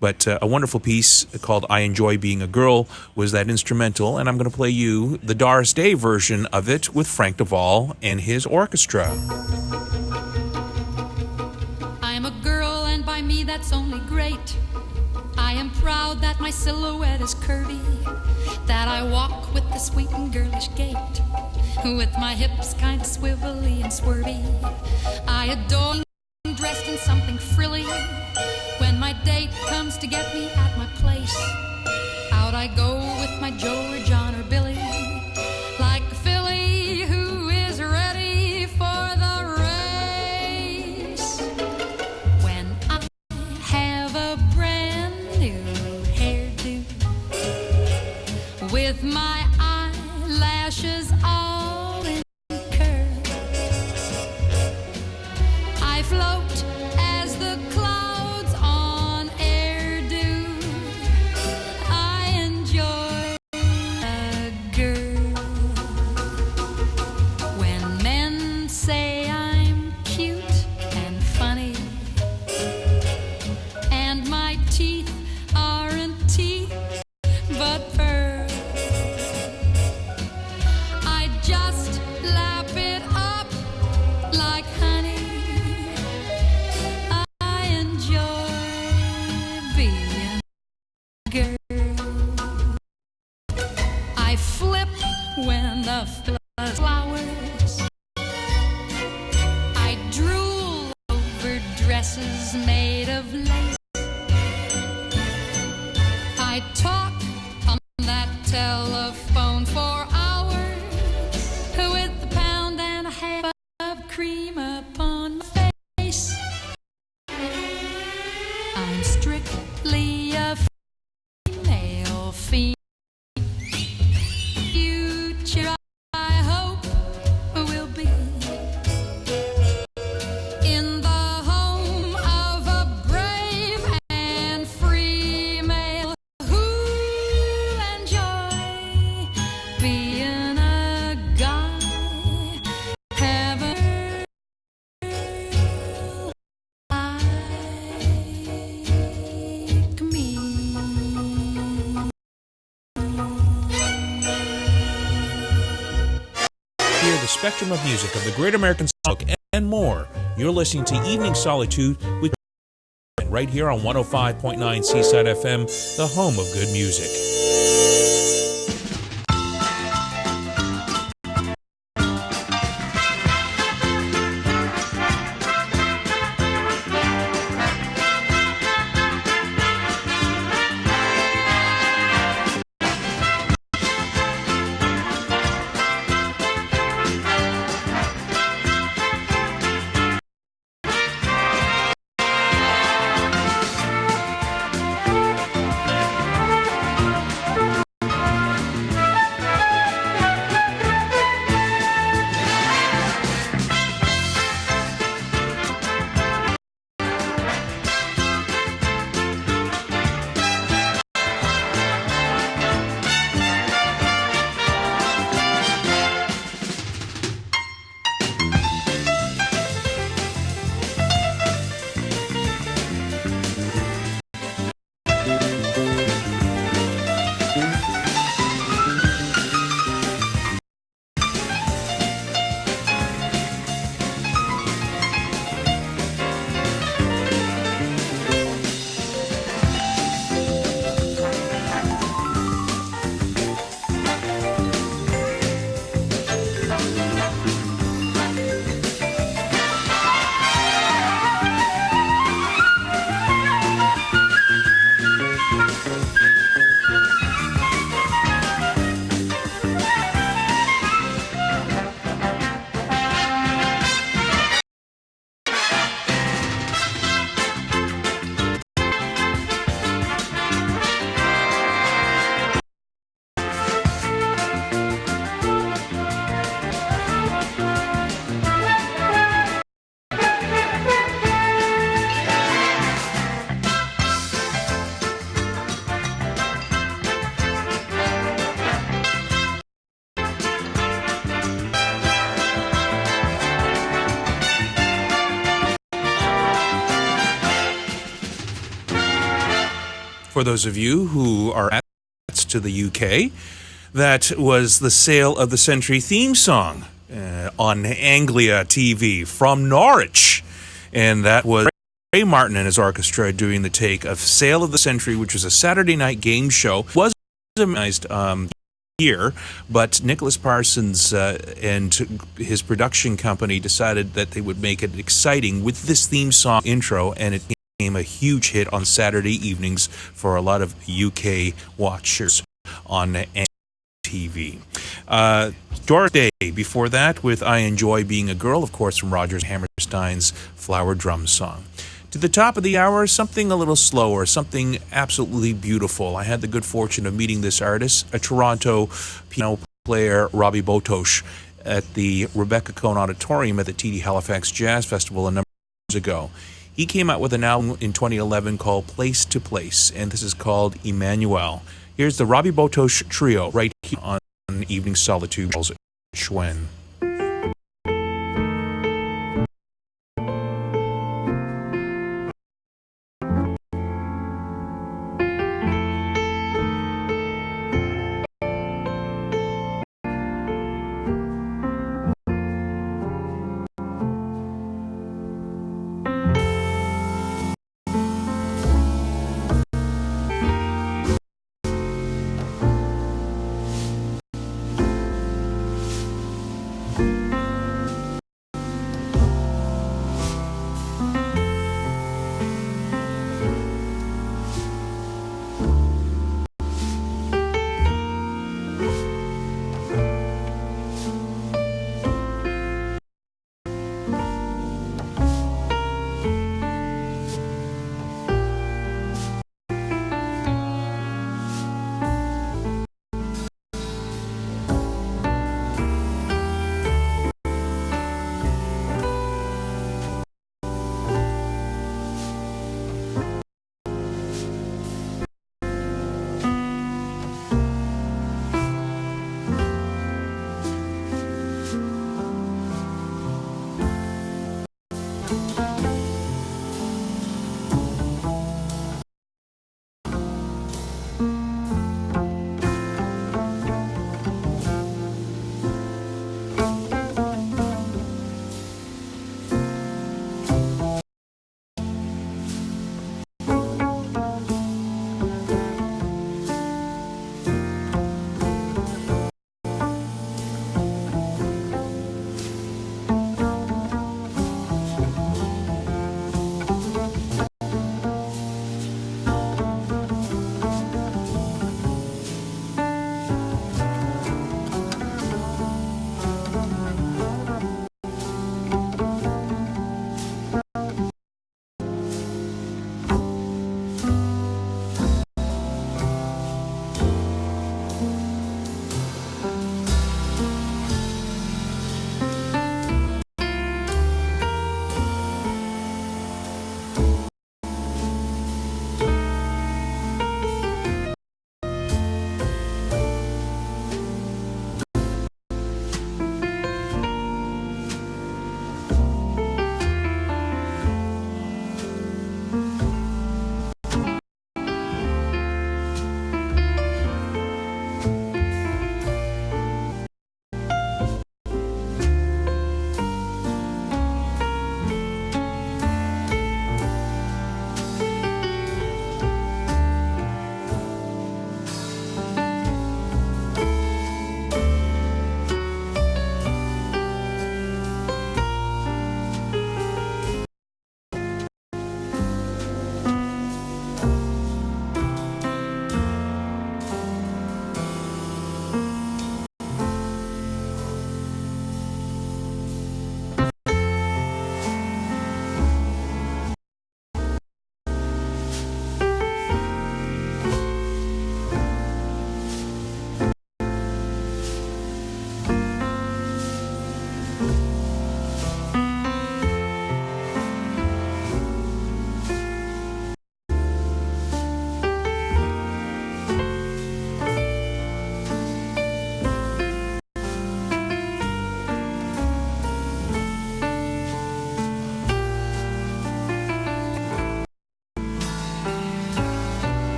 Speaker 4: But a wonderful piece called I Enjoy Being a Girl was that instrumental, and I'm going to play you the Doris Day version of it with Frank Duvall and his orchestra.
Speaker 3: I'm a girl, and by me that's only great. I am proud that my silhouette is curvy, that I walk with the sweet and girlish gait, with my hips kind of swivelly and swervy. I adore being dressed in something frilly. When my date comes to get me at my place, out I go with my Joe or John or Billy, like a filly who is ready for the race. When I have a brand new hairdo, with my eyelashes all in curl, I float as the clouds on air do. I enjoy a girl. When men say I'm cute and funny, and my teeth aren't teeth but pearls, I just lap it up like honey. I enjoy being a girl. I flip when the flowers. I drool over dresses made of lace. I talk on that telephone for hours with a pound and a half of cream upon my face. I'm strictly a female fiend. Future, I hope, will be in the home of a brave and free male who enjoy being a guy. Have a like me.
Speaker 4: Hear the spectrum of music of the Great American Songbook and more. You're listening to Evening Solitude with right here on 105.9 Seaside FM, the home of good music. for those of you who are at to the UK, that was the Sale of the Century theme song on Anglia TV from Norwich. And that was Ray Martin and his orchestra doing the take of Sale of the Century, which was a Saturday night game show. It was organized here, but Nicholas Parsons and his production company decided that they would make it exciting with this theme song intro, and it became a huge hit on Saturday evenings for a lot of UK watchers on TV. Dorothy, before that, with I Enjoy Being a Girl, of course, from Rodgers Hammerstein's Flower Drum Song. To the top of the hour, something a little slower, something absolutely beautiful. I had the good fortune of meeting this artist, a Toronto piano player, Robbie Botosh, at the Rebecca Cohn Auditorium at the TD Halifax Jazz Festival a number of years ago. He came out with an album in 2011 called Place to Place, and this is called Emmanuel. Here's the Robbie Botosh Trio right here on Evening Solitude. Hsuen.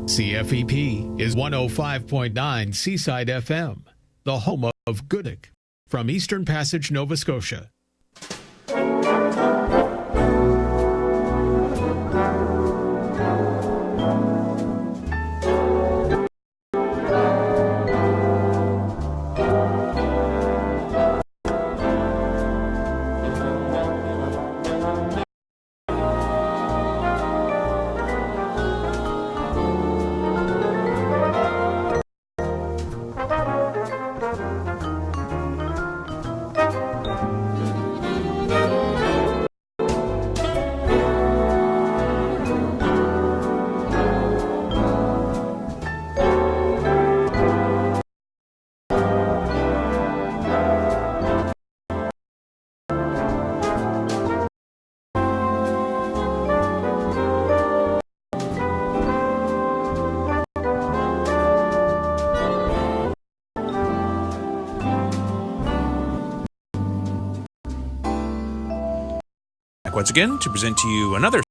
Speaker 15: CFEP is 105.9 Seaside FM, the home of Goodick, from Eastern Passage, Nova Scotia.
Speaker 4: Once again to present to you another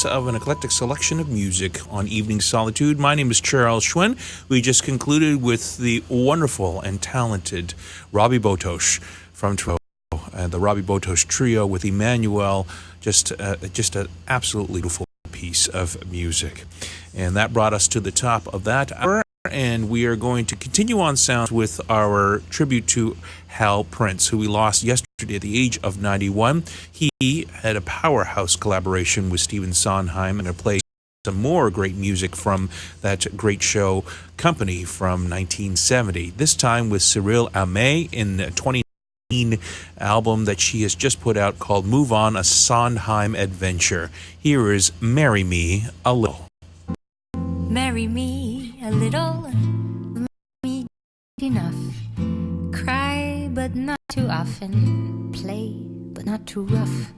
Speaker 4: of an eclectic selection of music on Evening Solitude. My name is Charles Hsuen. We just concluded with the wonderful and talented Robbie Botosh from Toronto, the Robbie Botosh Trio with Emmanuel, just an absolutely beautiful piece of music. And that brought us to the top of that hour, and we are going to continue on sound with our tribute to Hal Prince, who we lost yesterday at the age of 91. He had a powerhouse collaboration with Stephen Sondheim and played some more great music from that great show Company from 1970. This time with Cyril Amé in the 2019 album that she has just put out called Move On, a Sondheim Adventure. Here is Marry Me a Little.
Speaker 5: Marry me a little, me enough. Cry, but not too often. Play, but not too rough.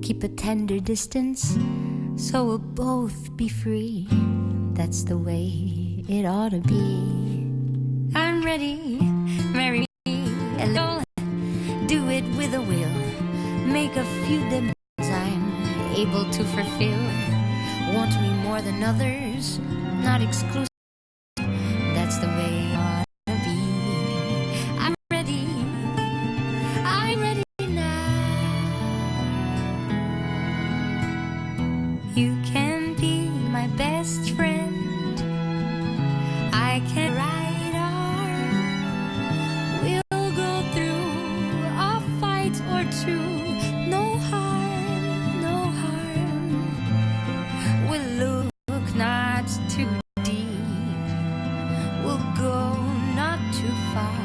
Speaker 5: Keep a tender distance, so we'll both be free. That's the way it ought to be. I'm ready, marry me a little. Do it with a will. Make a few demands I'm able to fulfill. Want me more than others, not exclusive. That's the way it ought to be. I'm ready now. You can be my best friend. I can ride on. We'll go through a fight or two. No harm, no harm. We'll look not too deep. We'll go not too far.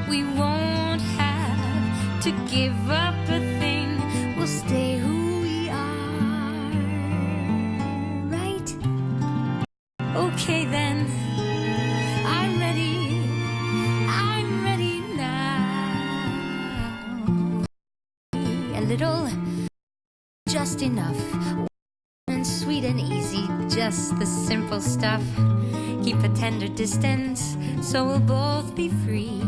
Speaker 5: We won't have to give up a thing. We'll stay who we are. Right? Okay then. I'm ready now. A little, just enough. And sweet and easy, just the simple stuff. Keep a tender distance, so we'll both be free.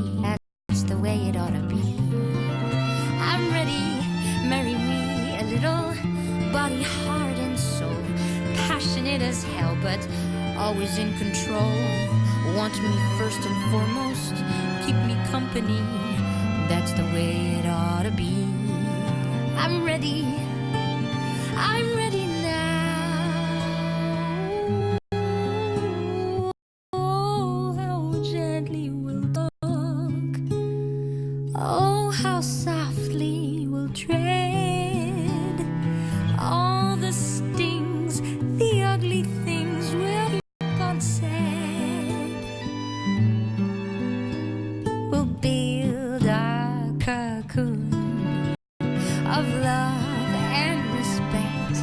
Speaker 5: That's the way it ought to be. I'm ready, marry me a little. Body, heart, and soul. Passionate as hell, but always in control. Want me first and foremost. Keep me company. That's the way it ought to be. I'm ready now. Oh, how gently we'll talk. Oh, how softly we'll tread. All the stings, the ugly things we'll keep unsaid. We'll build our cocoon of love and respect.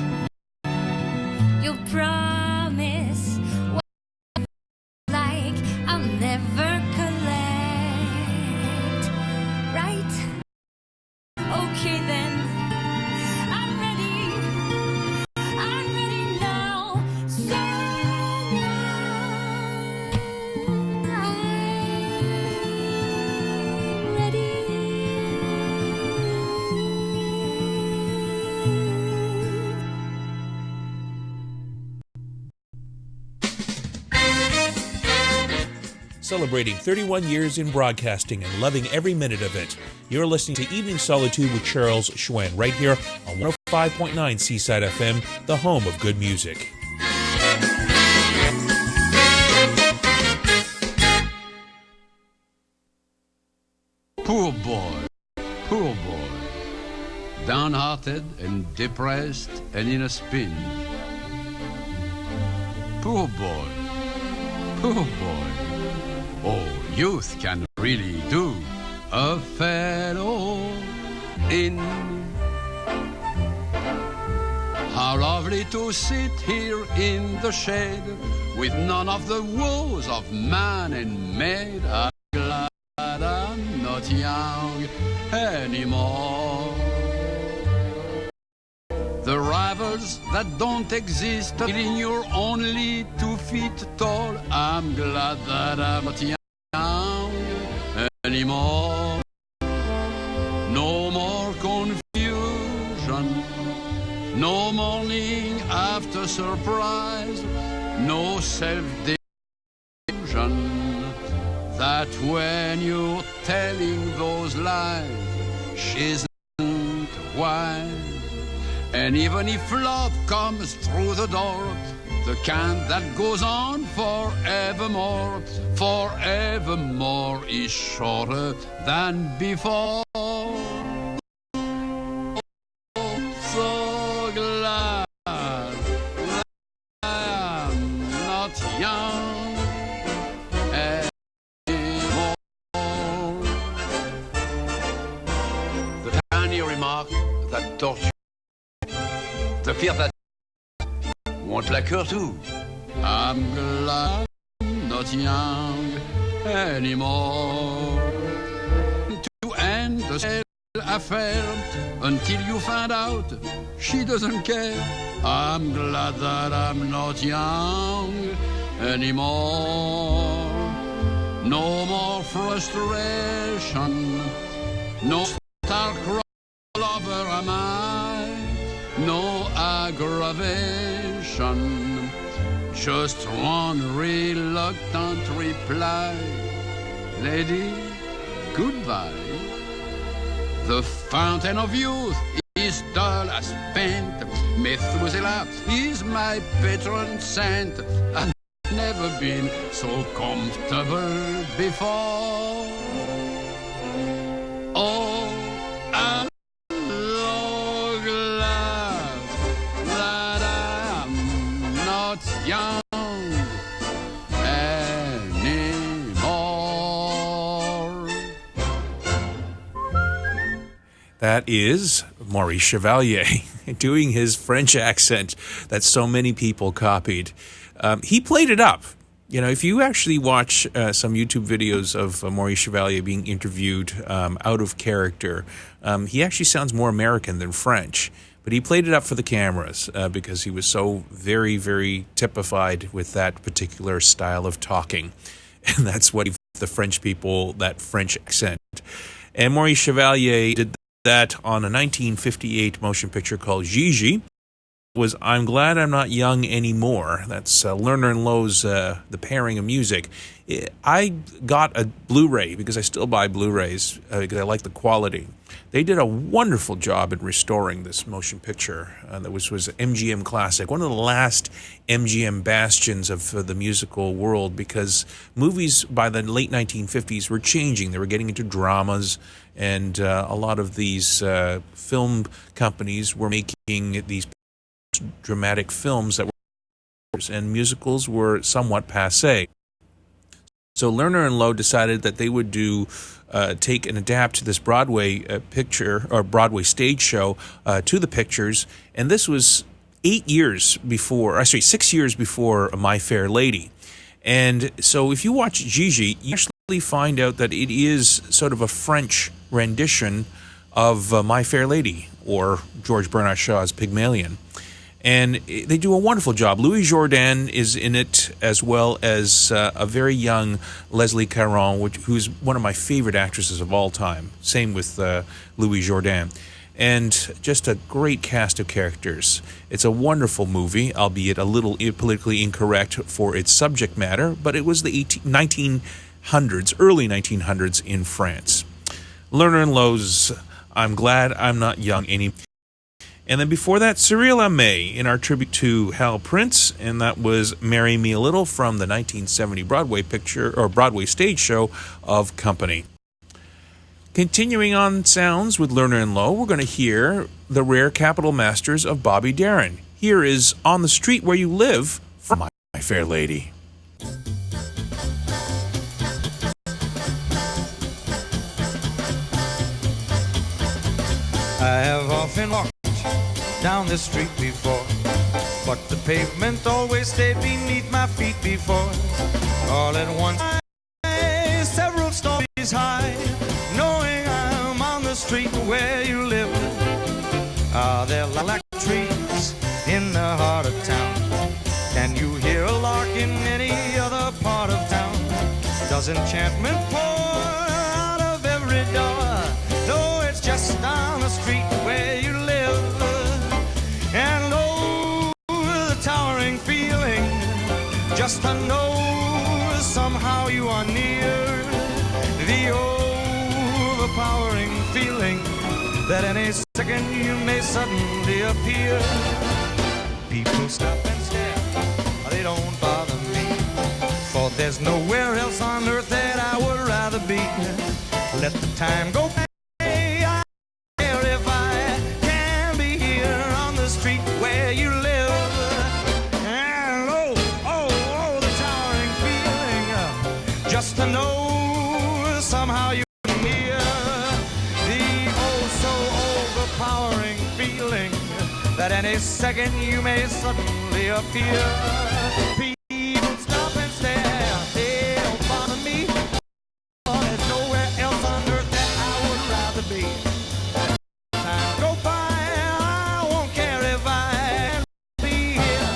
Speaker 4: celebrating 31 years in broadcasting and loving every minute of it. You're listening to Evening Solitude with Charles Hsuen right here on 105.9 Seaside FM, the home of good music.
Speaker 6: Poor boy, downhearted and depressed and in a spin. Poor boy, oh, youth can really do a fellow in. How lovely to sit here in the shade with none of the woes of man and maid. I'm glad I'm not young anymore. The rivals that don't exist, feeling you're only 2 feet tall. I'm glad that I'm not young anymore. No more confusion, no morning after surprise, no self-delusion that when you're telling those lies, she's not wise. And even if love comes through the door, the kind that goes on forevermore, forevermore is shorter than before. So glad that I am not young anymore. The tiny remark that tortures, the fear that won't like her too. I'm glad I'm not young anymore. To end the sad affair until you find out she doesn't care. I'm glad that I'm not young anymore. No more frustration, no star-crossed lover am I. No aggravation, just one reluctant reply. Lady, goodbye. The fountain of youth is dull as paint. Methuselah is my patron saint. I've never been so comfortable before. Oh, I'm young anymore.
Speaker 4: That is Maurice Chevalier doing his French accent that so many people copied. He played it up. You know, if you actually watch some YouTube videos of Maurice Chevalier being interviewed out of character, he actually sounds more American than French. But he played it up for the cameras because he was so very, very typified with that particular style of talking. And that's what the French people, that French accent. And Maurice Chevalier did that on a 1958 motion picture called Gigi. Was I'm Glad I'm Not Young Anymore. That's Lerner and Lowe's The Pairing of Music. I got a Blu-ray because I still buy Blu-rays because I like the quality. They did a wonderful job in restoring this motion picture. That was MGM Classic, one of the last MGM bastions of the musical world, because movies by the late 1950s were changing. They were getting into dramas, and a lot of these film companies were making these dramatic films that were, and musicals were somewhat passé. So Lerner and Lowe decided that they would take and adapt this Broadway picture or Broadway stage show to the pictures, and this was 6 years before My Fair Lady. And so if you watch Gigi, you actually find out that it is sort of a French rendition of My Fair Lady, or George Bernard Shaw's Pygmalion. And they do a wonderful job. Louis Jourdan is in it, as well as a very young Leslie Caron, who's one of my favorite actresses of all time. Same with Louis Jourdan. And just a great cast of characters. It's a wonderful movie, albeit a little politically incorrect for its subject matter, but it was the early 1900s in France. Lerner and Lowe's I'm Glad I'm Not Young Anymore. And then before that, Cyril Aimé in our tribute to Hal Prince, and that was Marry Me a Little from the 1970 Broadway stage show of Company. Continuing on sounds with Lerner and Lowe, we're going to hear the rare Capitol Masters of Bobby Darin. Here is On the Street Where You Live from My Fair Lady.
Speaker 7: I have often walked down this street before, but the pavement always stayed beneath my feet before. All at once, several stories high, knowing I'm on the street where you live. Are there lilac trees in the heart of town? Can you hear a lark in any other part of town? Does enchantment pour out of every door? No, it's just down the street where you live. And oh, the towering feeling, just to know somehow you are near. The overpowering feeling that any second you may suddenly appear. People stop and stare, they don't bother me, for there's nowhere else on earth that I would rather be. Let the time go by. I care if I can be here on the street where you live. And oh, the towering feeling, just to know somehow you're near. The oh so overpowering feeling that any second you may suddenly appear. People stop and stare, they don't bother me, for there's nowhere else on earth that I would rather be. Time go by, I won't care if I be here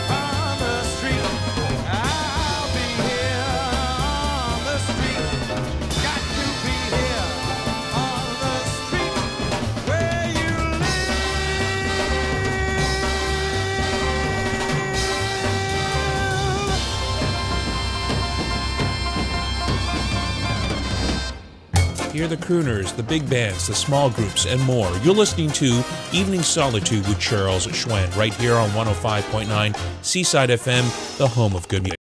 Speaker 7: on the street. I'll be here on the street. Got to be here on the street where you
Speaker 4: Hear the crooners, the big bands, the small groups, and more. You're listening to Evening Solitude with Charles Hsuen right here on 105.9 Seaside FM, the home of good music.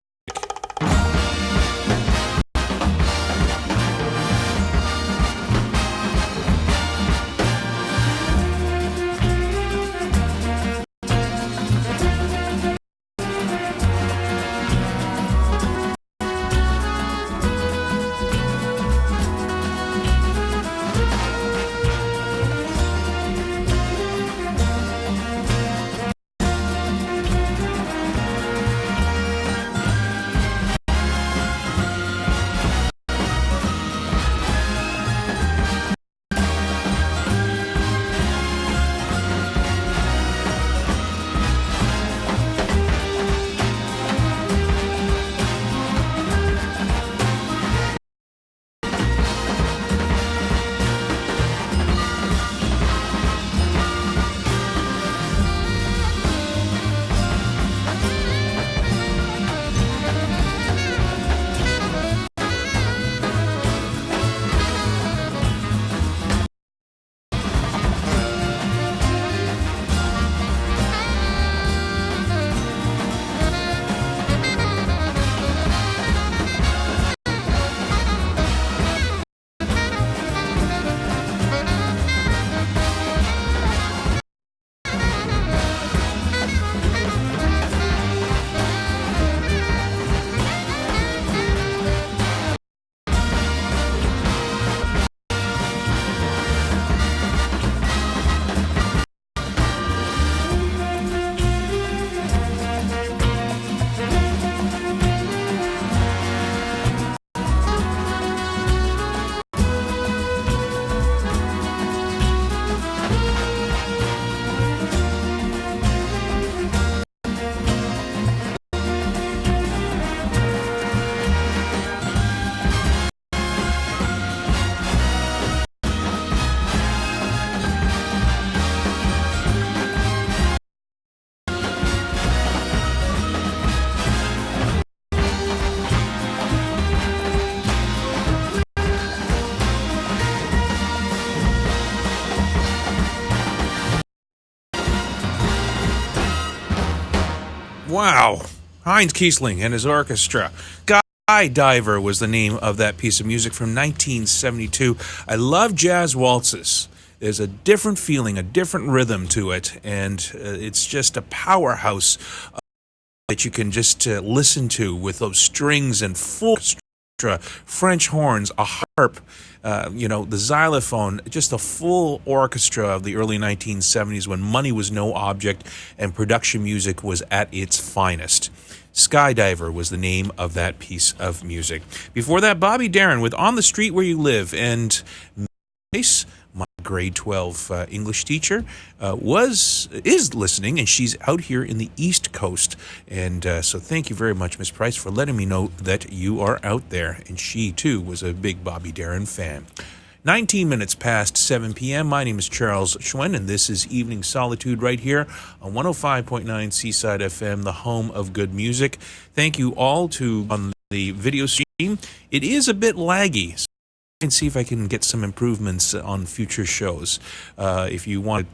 Speaker 4: Wow. Heinz Kiesling and his orchestra. Skydiver was the name of that piece of music from 1972. I love jazz waltzes. There's a different feeling, a different rhythm to it, and it's just a powerhouse that you can just listen to with those strings and full orchestra, French horns, a harp, the xylophone, just a full orchestra of the early 1970s when money was no object and production music was at its finest. Skydiver was the name of that piece of music. Before that, Bobby Darin with On the Street Where You Live, and my grade 12 English teacher is listening, and she's out here in the East Coast. And so thank you very much, Miss Price, for letting me know that you are out there. And she, too, was a big Bobby Darin fan. 19 minutes past 7 p.m. My name is Charles Hsuen, and this is Evening Solitude right here on 105.9 Seaside FM, the home of good music. Thank you all on the video stream. It is a bit laggy, so I can see if I can get some improvements on future shows. If you want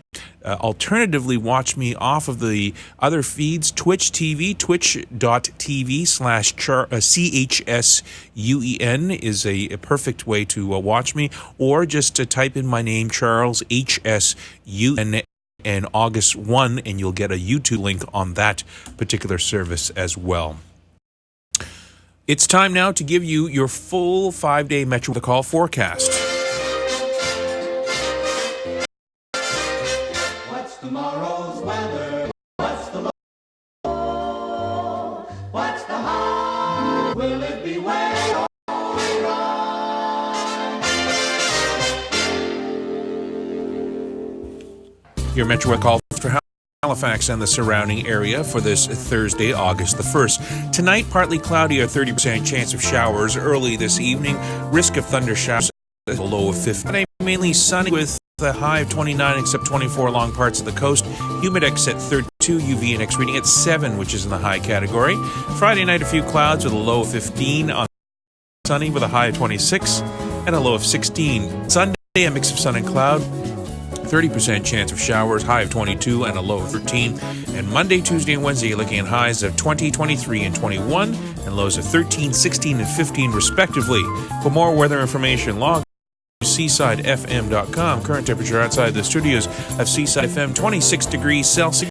Speaker 4: to alternatively watch me off of the other feeds, Twitch TV, twitch.tv/CHSUEN is a perfect way to watch me, or just to type in my name, Charles HSUN, and August 1, and you'll get a YouTube link on that particular service as well. It's time now to give you your full 5-day Metro Call forecast.
Speaker 13: What's tomorrow's weather? What's the low? What's the high? Will it be way all right?
Speaker 4: Your Metro Call for Halifax and the surrounding area for this Thursday, August the 1st. Tonight, partly cloudy, a 30% chance of showers early this evening. Risk of thunder showers at a low of 50. Mainly sunny with a high of 29 except 24 along parts of the coast. Humidex at 32, UV index reading at 7, which is in the high category. Friday night, a few clouds with a low of 15. On sunny with a high of 26 and a low of 16. Sunday, a mix of sun and cloud. 30% chance of showers, high of 22 and a low of 13. And Monday, Tuesday, and Wednesday, you're looking at highs of 20, 23, and 21, and lows of 13, 16, and 15, respectively. For more weather information, log to SeasideFM.com. Current temperature outside the studios of Seaside FM, 26 degrees Celsius,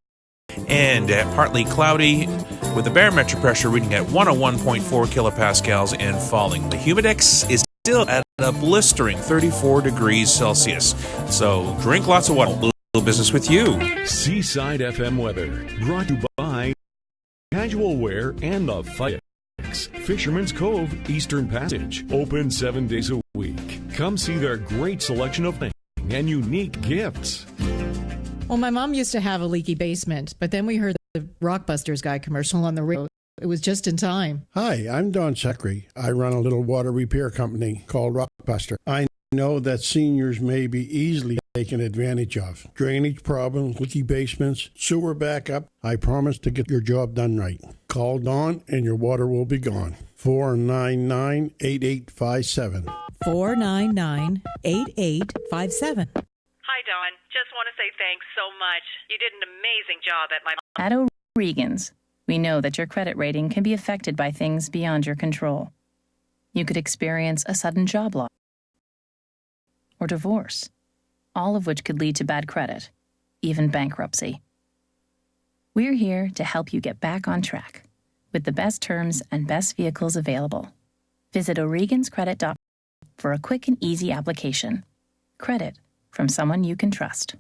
Speaker 4: and partly cloudy, with the barometric pressure reading at 101.4 kilopascals and falling. The humidex is still at a blistering 34 degrees Celsius. So drink lots of water. Little business with you.
Speaker 15: Seaside FM weather brought to you by Casual Wear and the Fight. Fisherman's Cove, Eastern Passage, open 7 days a week. Come see their great selection of things and unique gifts.
Speaker 8: Well, my mom used to have a leaky basement, but then we heard the Rockbusters guy commercial on the radio. It was just in time.
Speaker 22: Hi, I'm Don Secretary. I run a little water repair company called Rockbuster. I know that seniors may be easily taken advantage of. Drainage problems, leaky basements, sewer backup. I promise to get your job done right. Call Don and your water will be gone. 499-8857.
Speaker 23: 499-8857. Hi, Dawn. Just want to say thanks so much. You did an amazing job at my...
Speaker 24: At O'Regan's, we know that your credit rating can be affected by things beyond your control. You could experience a sudden job loss or divorce, all of which could lead to bad credit, even bankruptcy. We're here to help you get back on track with the best terms and best vehicles available. Visit o'reganscredit.com for a quick and easy application. Credit from someone you can trust.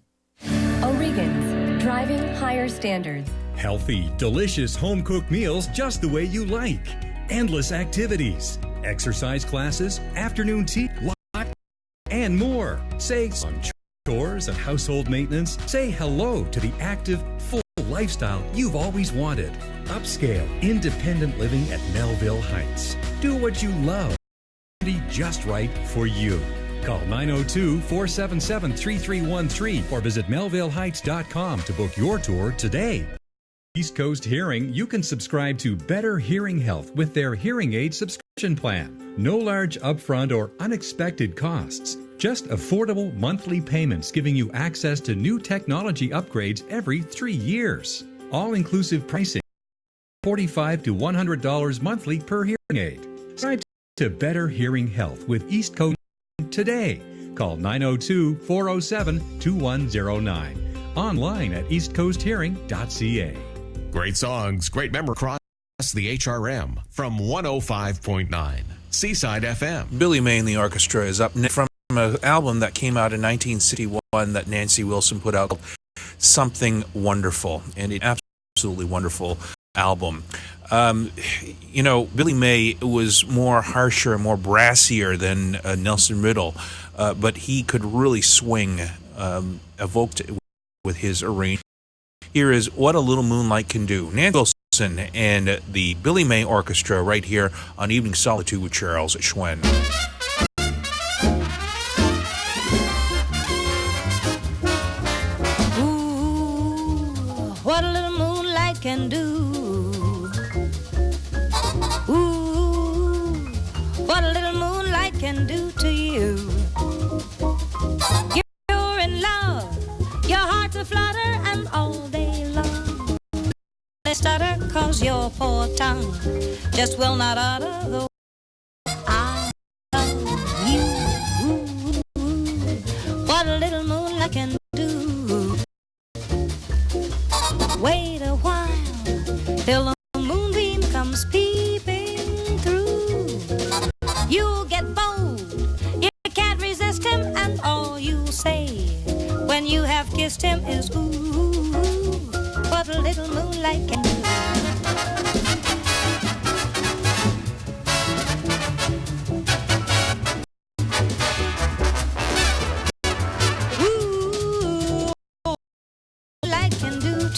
Speaker 25: O'Regan's, driving higher standards.
Speaker 18: Healthy, delicious home-cooked meals just the way you like. Endless activities, exercise classes, afternoon tea, and more. Say on chores and household maintenance. Say hello to the active, full lifestyle you've always wanted. Upscale, independent living at Melville Heights. Do what you love. Just right for you. Call 902-477-3313 or visit melvilleheights.com to book your tour today. East Coast Hearing, you can subscribe to Better Hearing Health with their hearing aid subscription plan. No large upfront or unexpected costs. Just affordable monthly payments giving you access to new technology upgrades every 3 years. All-inclusive pricing $45 to $100 monthly per hearing aid. Subscribe to Better Hearing Health with East Coast today. Call 902-407-2109. Online at eastcoasthearing.ca.
Speaker 2: Great songs, great memory across the HRM from 105.9 Seaside FM.
Speaker 4: Billy May and the Orchestra is up next from an album that came out in 1961 that Nancy Wilson put out, Something Wonderful, and it's absolutely wonderful album. Billy May was more harsher and more brassier than Nelson Riddle, but he could really swing, evoked with his arrangement. Here is What a Little Moonlight Can Do. Nancy Wilson and the Billy May Orchestra right here on Evening Solitude with Charles Hsuen.
Speaker 1: What a little moonlight can do. Ooh, what a little moonlight can do to you. You're in love, your heart's a flutter, and all day long they stutter, 'cause your poor tongue just will not utter the I love you. What a little moonlight can do. Wait a while till the moonbeam comes peeping through. You'll get bold, you can't resist him, and all you'll say when you have kissed him is ooh, what a little moonlight can do.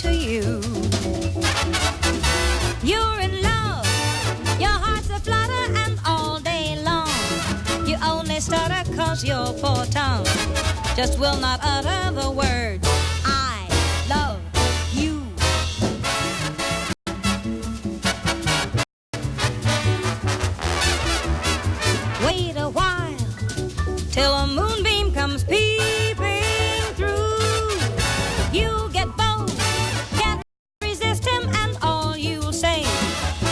Speaker 1: To you. You're in love, your heart's a flutter, and all day long you only stutter, 'cause your poor tongue just will not utter the words I love you. Wait a while till a moonbeam comes peeping through. You'll get bold,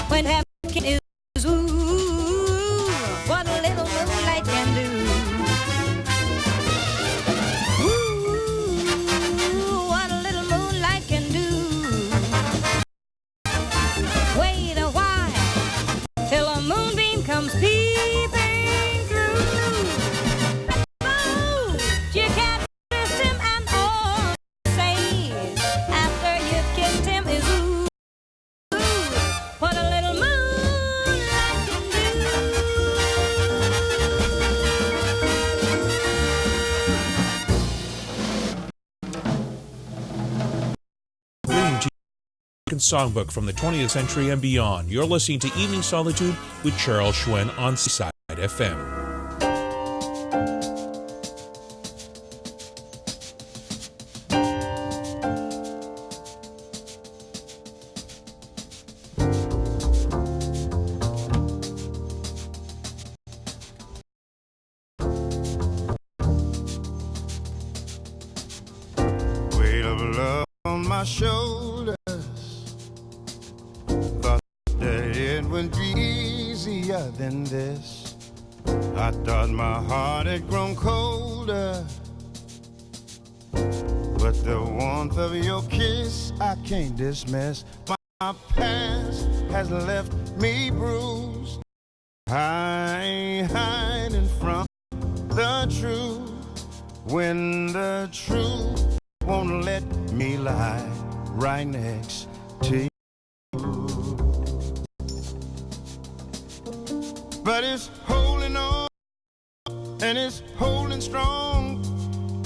Speaker 1: when heaven is ooh, what a little moonlight can do. Ooh, what a little moonlight can do. Wait a while till a moonbeam comes peeping through. Oh, you can't resist him, and all you say after you've kissed him is ooh, what a little moonlight can do.
Speaker 4: Reading to you songbook from the 20th century and beyond. You're listening to Evening Solitude with Charles Hsuen on Seaside FM.
Speaker 7: Weight of love on my shoulders, thought that it would be easier than this. I thought my heart had grown colder, but the warmth of your kiss I can't dismiss. My past has left me bruised. I ain't hiding from the truth when the truth won't let me lie right next to you. But it's holding on, and it's holding strong.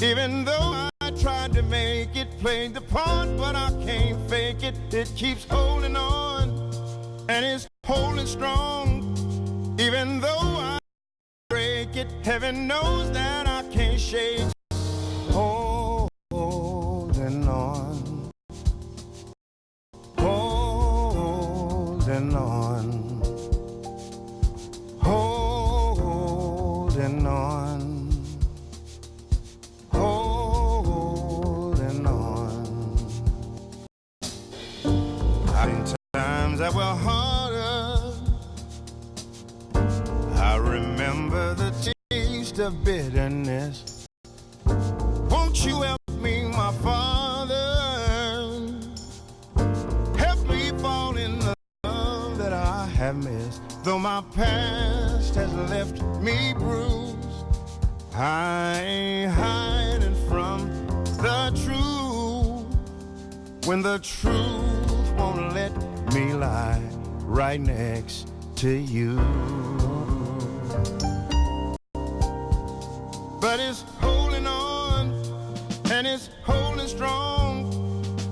Speaker 7: Even though I tried to make it, played the part, but I can't fake it. It keeps holding on, and it's holding strong. Even though I break it, heaven knows that I can't shake it. Holding on, holding on, holding on, holding on. I've been times that were
Speaker 9: remember the taste of bitterness. Won't you help me, my Father? Help me fall in the love that I have missed. Though my past has left me bruised, I ain't hiding from the truth. When the truth won't let me lie right next to you. But it's holding on, and it's holding strong.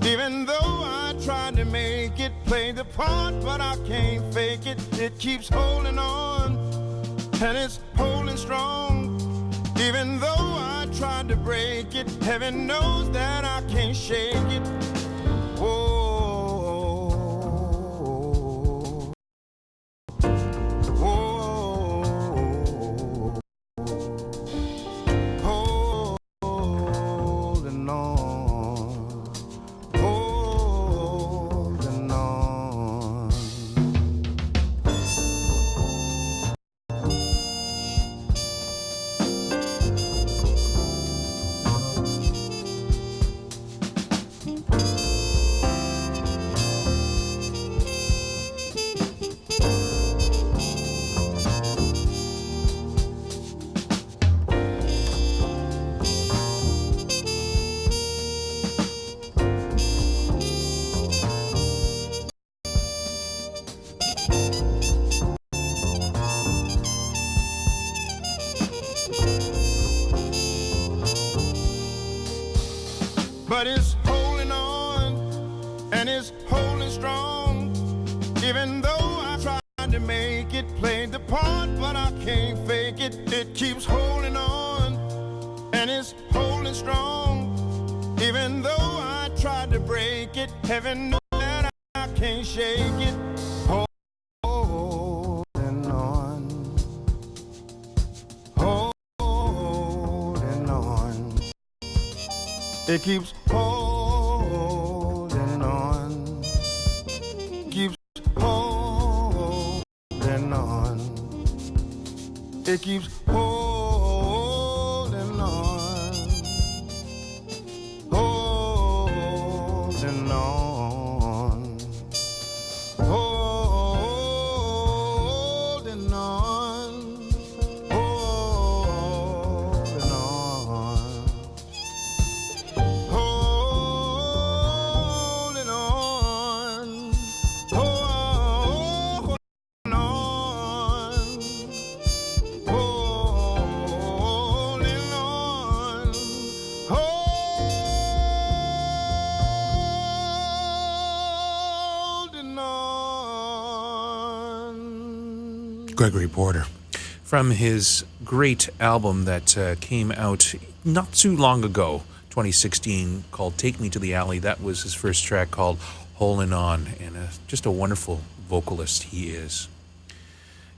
Speaker 9: Even though I tried to make it play the part, but I can't fake it. It keeps holding on, and it's holding strong. Even though I tried to break it, heaven knows that I can't shake it. Oh. But it's holding on, and it's holding strong. Even though I tried to make it play the part, but I can't fake it. It keeps holding on, and it's holding strong. Even though I tried to break it, heaven knows that I can't shake it. Holding on, holding on. It keeps holding on, keeps holding on. It keeps holding on, holding on, holding on, holding on.
Speaker 4: Gregory Porter, from his great album that came out not too long ago, 2016, called Take Me to the Alley. That was his first track, called Holding On, and just a wonderful vocalist he is.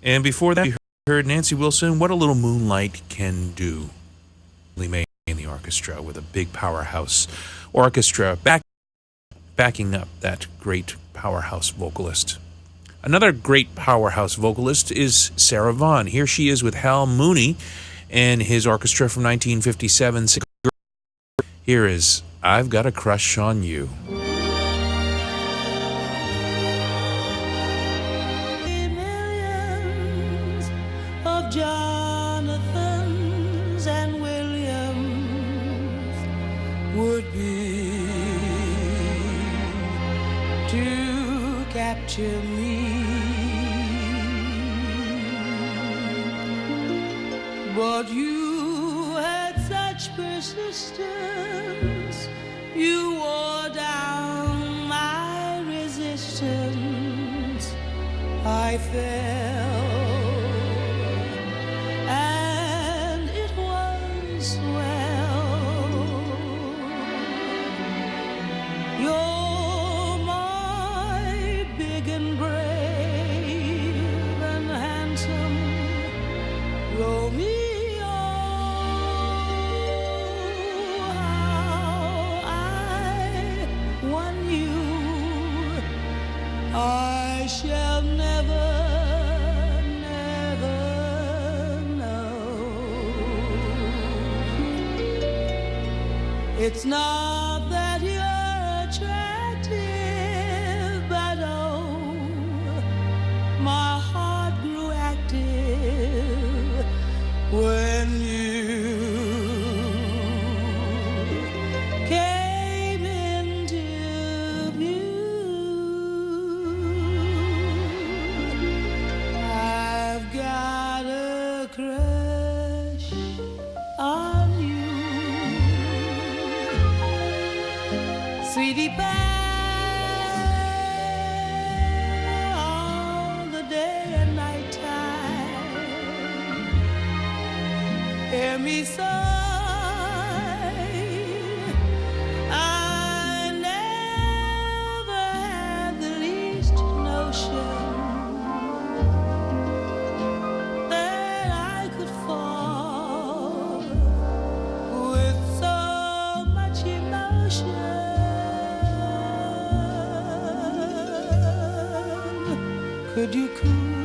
Speaker 4: And before that, we heard Nancy Wilson, What a Little Moonlight Can Do. May in the orchestra with a big powerhouse orchestra backing up that great powerhouse vocalist. Another great powerhouse vocalist is Sarah Vaughan. Here she is with Hal Mooney and his orchestra from 1957. Here is I've Got a Crush on You.
Speaker 19: Millions of Jonathans and Williams would be to capture me. But you had such persistence, you wore down my resistance. I fell, and it was swell. You're my big and brave and handsome Romeo. I shall never, It's not that you're attractive, but oh, my heart grew active when you came into view. I've got a crush on you, sweetie pie, all the day and night time. Hear me sigh, I never had the least notion that I could fall with so much emotion. Could you cool?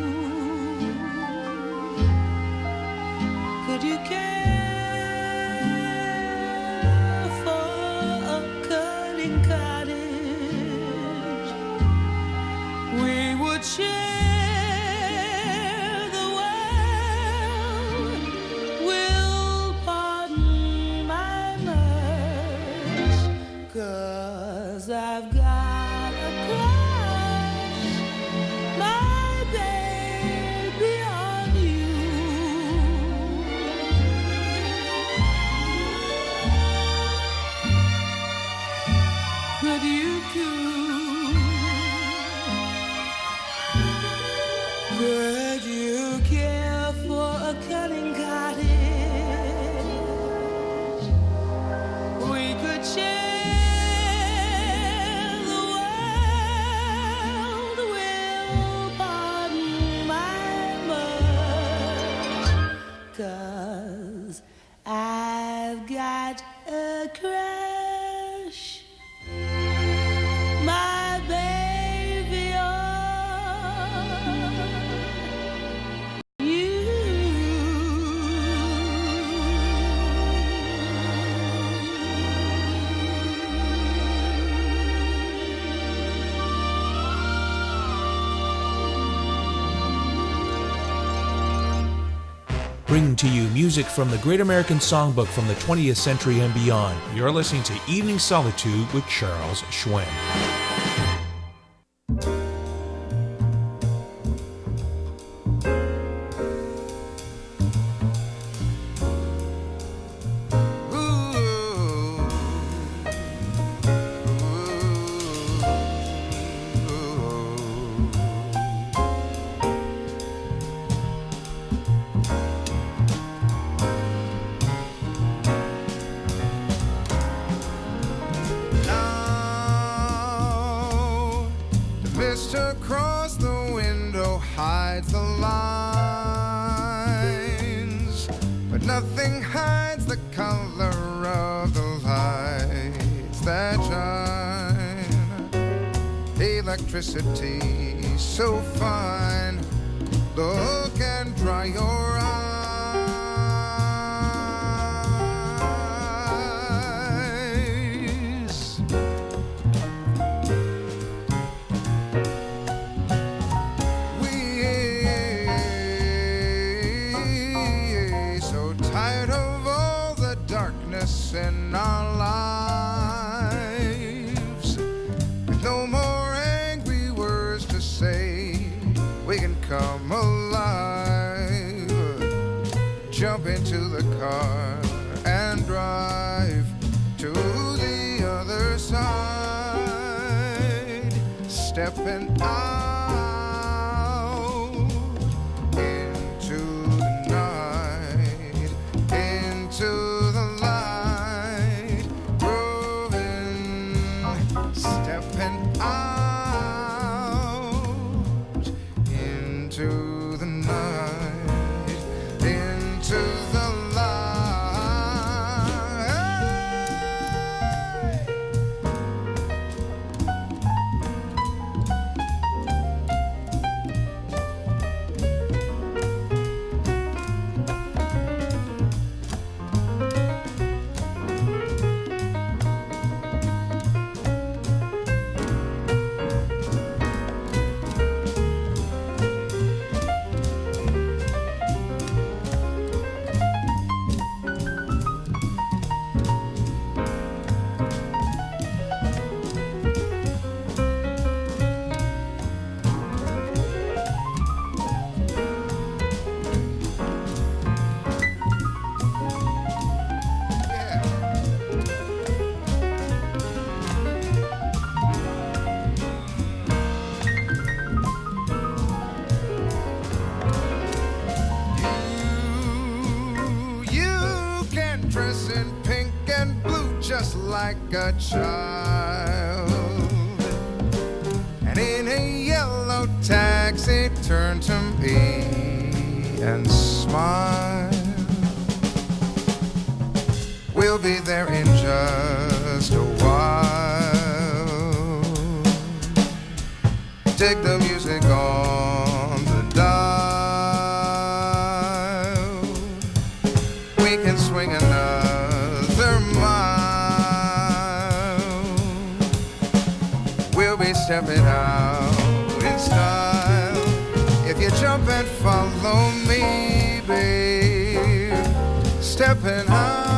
Speaker 19: Could you care for a cunning cottage? We would share the world. Will pardon my mirth, 'cause I've got a crush, my baby, on you. Could you cool? Could you care for a cunning cottage? We could share the world. Will pardon my mirth, 'cause I've got a crush, my baby, on you.
Speaker 4: Bringing to you music from the Great American Songbook from the 20th century and beyond. You're listening to Evening Solitude with Charles Hsuen.
Speaker 9: Now, the mist across the window hides the lines, but nothing hides the color of the lights that shine. Electricity so fine, look and dry your eyes. We so tired of all the darkness in our lives, with no more angry words to say, we can come alive. Jump into the car and drive to the other side, stepping out into the night, into the light, grooving, stepping out into the night, into the light. just like a child. And in a yellow taxi, turned to me and smiled. We'll be there in just a while. Take the music on the dial. We can swing another mile. We'll be stepping out in style. If you jump and follow me, babe, stepping out.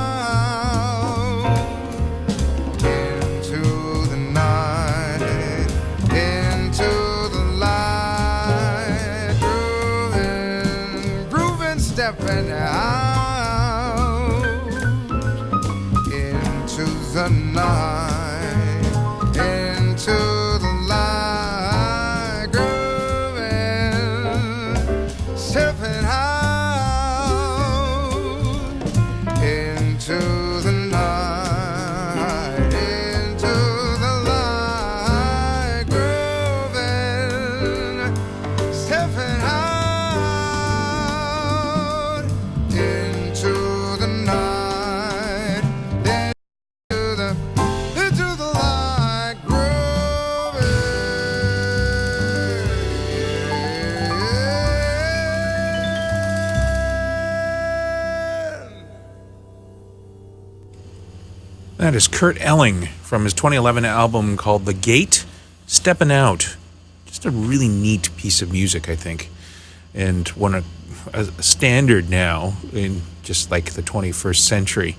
Speaker 9: Stepping out into the night, into the light, grooving, stepping out into the night, into the light, grooving, stepping out.
Speaker 4: That is Kurt Elling from his 2011 album called The Gate, Steppin' Out. Just a really neat piece of music, I think. And one a standard now in just like the 21st century,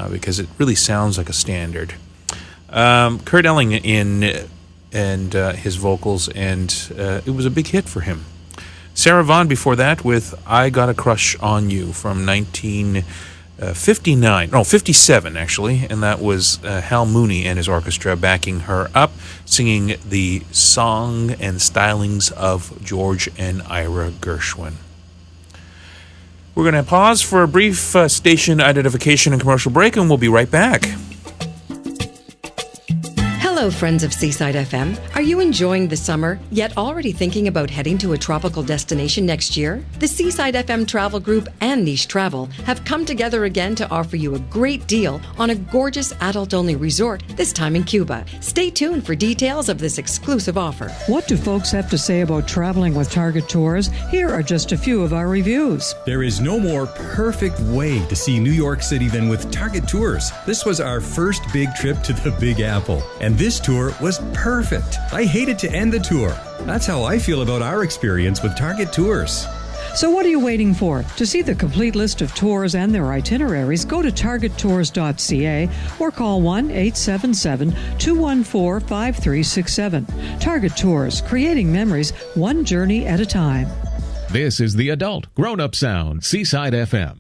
Speaker 4: because it really sounds like a standard. Kurt Elling and his vocals, and it was a big hit for him. Sarah Vaughan before that with I Got a Crush on You from 57 actually, and that was Hal Mooney and his orchestra backing her up, singing the song and stylings of George and Ira Gershwin. We're going to pause for a brief station identification and commercial break, and we'll be right back.
Speaker 10: Hello, friends of Seaside FM. Are you enjoying the summer, yet already thinking about heading to a tropical destination next year? The Seaside FM Travel Group and Niche Travel have come together again to offer you a great deal on a gorgeous adult-only resort, this time in Cuba. Stay tuned for details of this exclusive offer.
Speaker 12: What do folks have to say about traveling with Target Tours? Here are just a few of our reviews.
Speaker 18: There is no more perfect way to see New York City than with Target Tours. This was our first big trip to the Big Apple, and this tour was perfect. I hated to end the tour. That's how I feel about our experience with Target Tours.
Speaker 12: So what are you waiting for? To see the complete list of tours and their itineraries, go to targettours.ca or call 1-877-214-5367. Target Tours, creating memories one journey at a time.
Speaker 2: This is the adult grown-up sound, Seaside FM.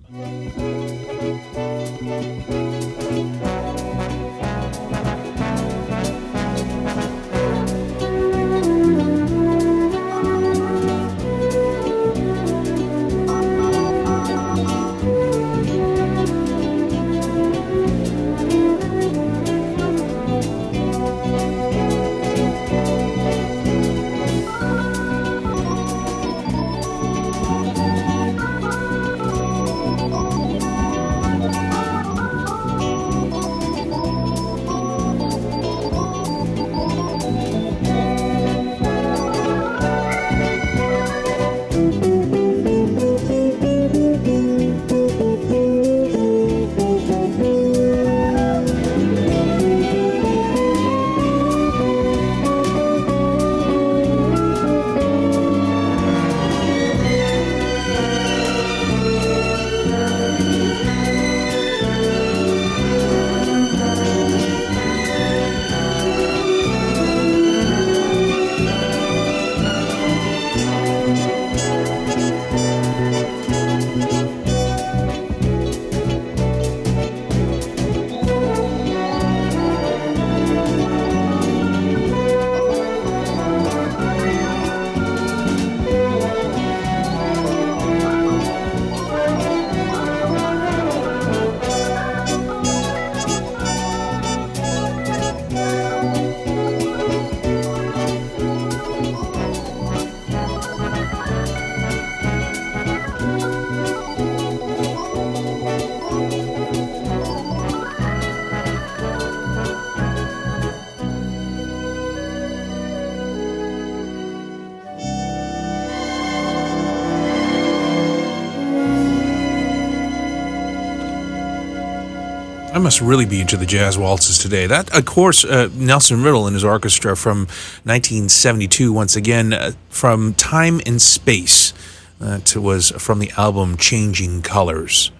Speaker 4: I must really be into the jazz waltzes today. That, of course, Nelson Riddle and his orchestra from 1972, once again, from Time and Space. That was from the album Changing Colors.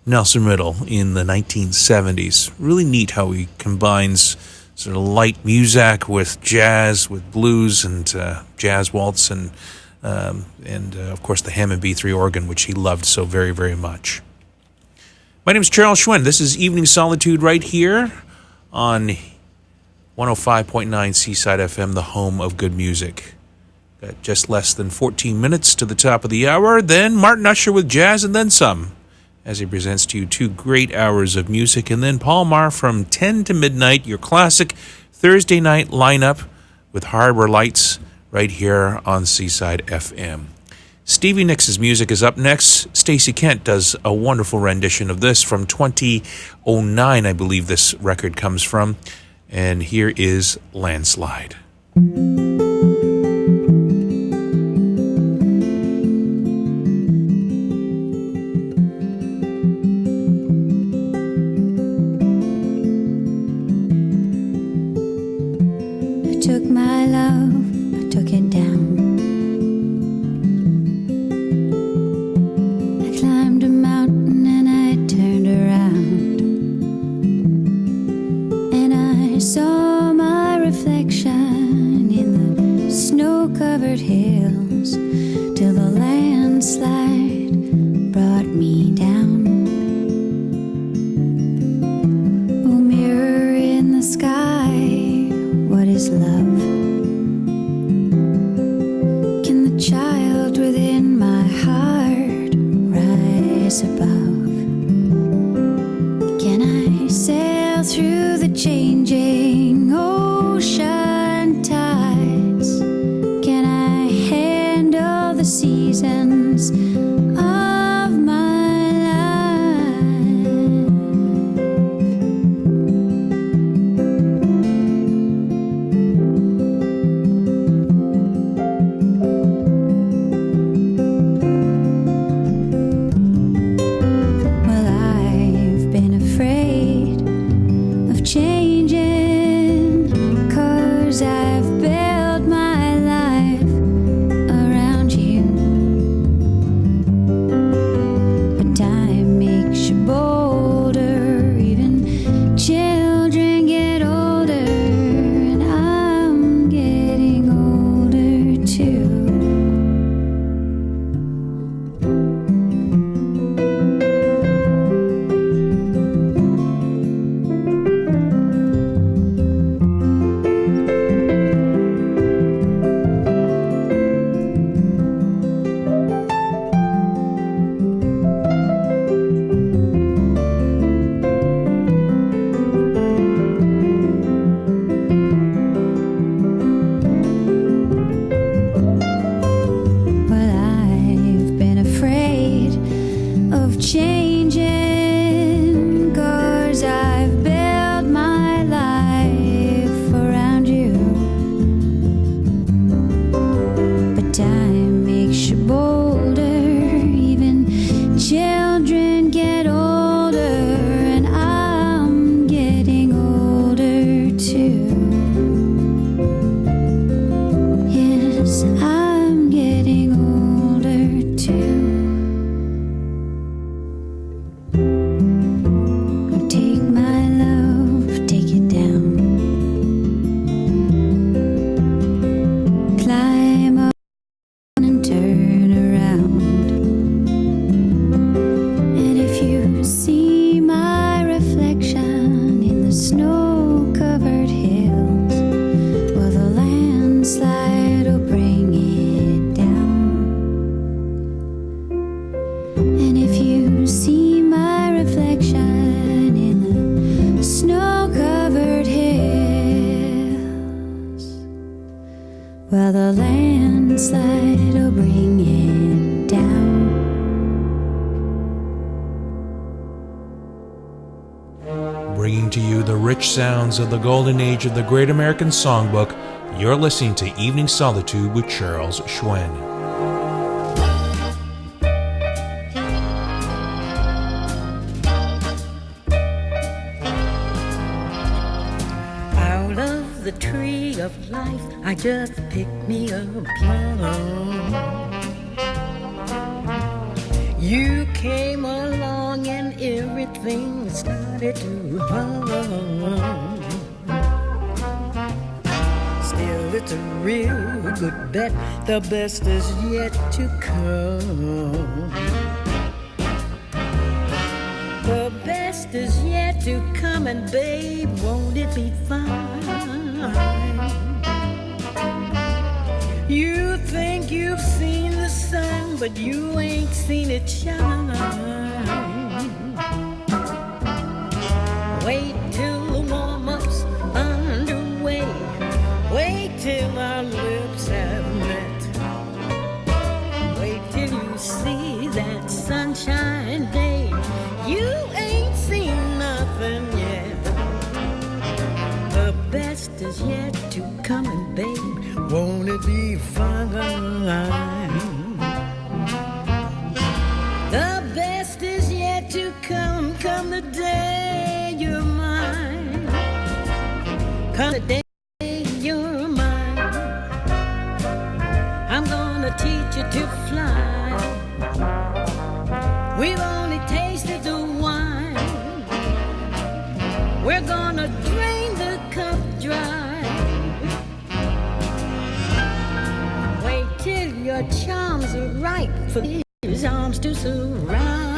Speaker 4: Nelson Riddle in the 1970s. Really neat how he combines sort of light music with jazz, with blues and jazz waltz, and of course the Hammond B3 organ, which he loved so very, very much. My name is Charles Hsuen. This is Evening Solitude right here on 105.9 Seaside FM, the home of good music. Got just less than 14 minutes to the top of the hour. Then Martin Usher with Jazz and Then Some, as he presents to you 2 great hours of music. And then Paul Marr from 10 to midnight, your classic Thursday night lineup with Harbor Lights right here on Seaside FM. Stevie Nicks' music is up next. Stacey Kent does a wonderful rendition of this from 2009, I believe this record comes from. And here is Landslide.
Speaker 14: I took my love, I took it down. Saw my reflection in the snow-covered hills till the landslide brought me down. Oh, mirror in the sky, what is love? Can the child within my heart rise above? Can I sail through the changing ocean tides? Can I handle the seasons of my life? Well, I've been afraid of changing, 'cause I've built my life around you. But time makes you bolder, even children get older, and I'm getting older too. Well, I've been afraid of changing, 'cause I've built my life around you. But time makes you bolder, even children get older, and I'm getting older too. Yes, I'm getting older too. Take my love, take it down. Climb up and turn around. And if you see my reflection in the snow-covered hills, well, the landslide will bring it down. And if you see my reflection in the snow-covered hills, well, the landslide will bring it down.
Speaker 4: Bringing to you the rich sounds of the golden age of the Great American Songbook, you're listening to Evening Solitude with Charles Hsuen.
Speaker 11: I just picked me a plum. You came along and everything started to hum. Still, it's a real good bet. The best is yet to come. The best is yet to come, and babe, won't it be fine? You think you've seen the sun, but you ain't seen it shine. Wait till the warm-up's underway. Wait till our lips have met. Wait till you see that sunshine day. You ain't seen nothing yet. The best is yet to come, and babe, won't it be fine? The best is yet to come, come the day you're mine. Come the day you're mine. I'm gonna teach you to fly. We've only tasted the wine. We're gonna drain the cup dry. Wait till your charms are ripe for his arms to surround.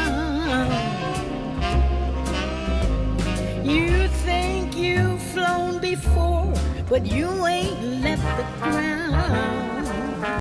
Speaker 11: You think you've flown before, but you ain't left the ground.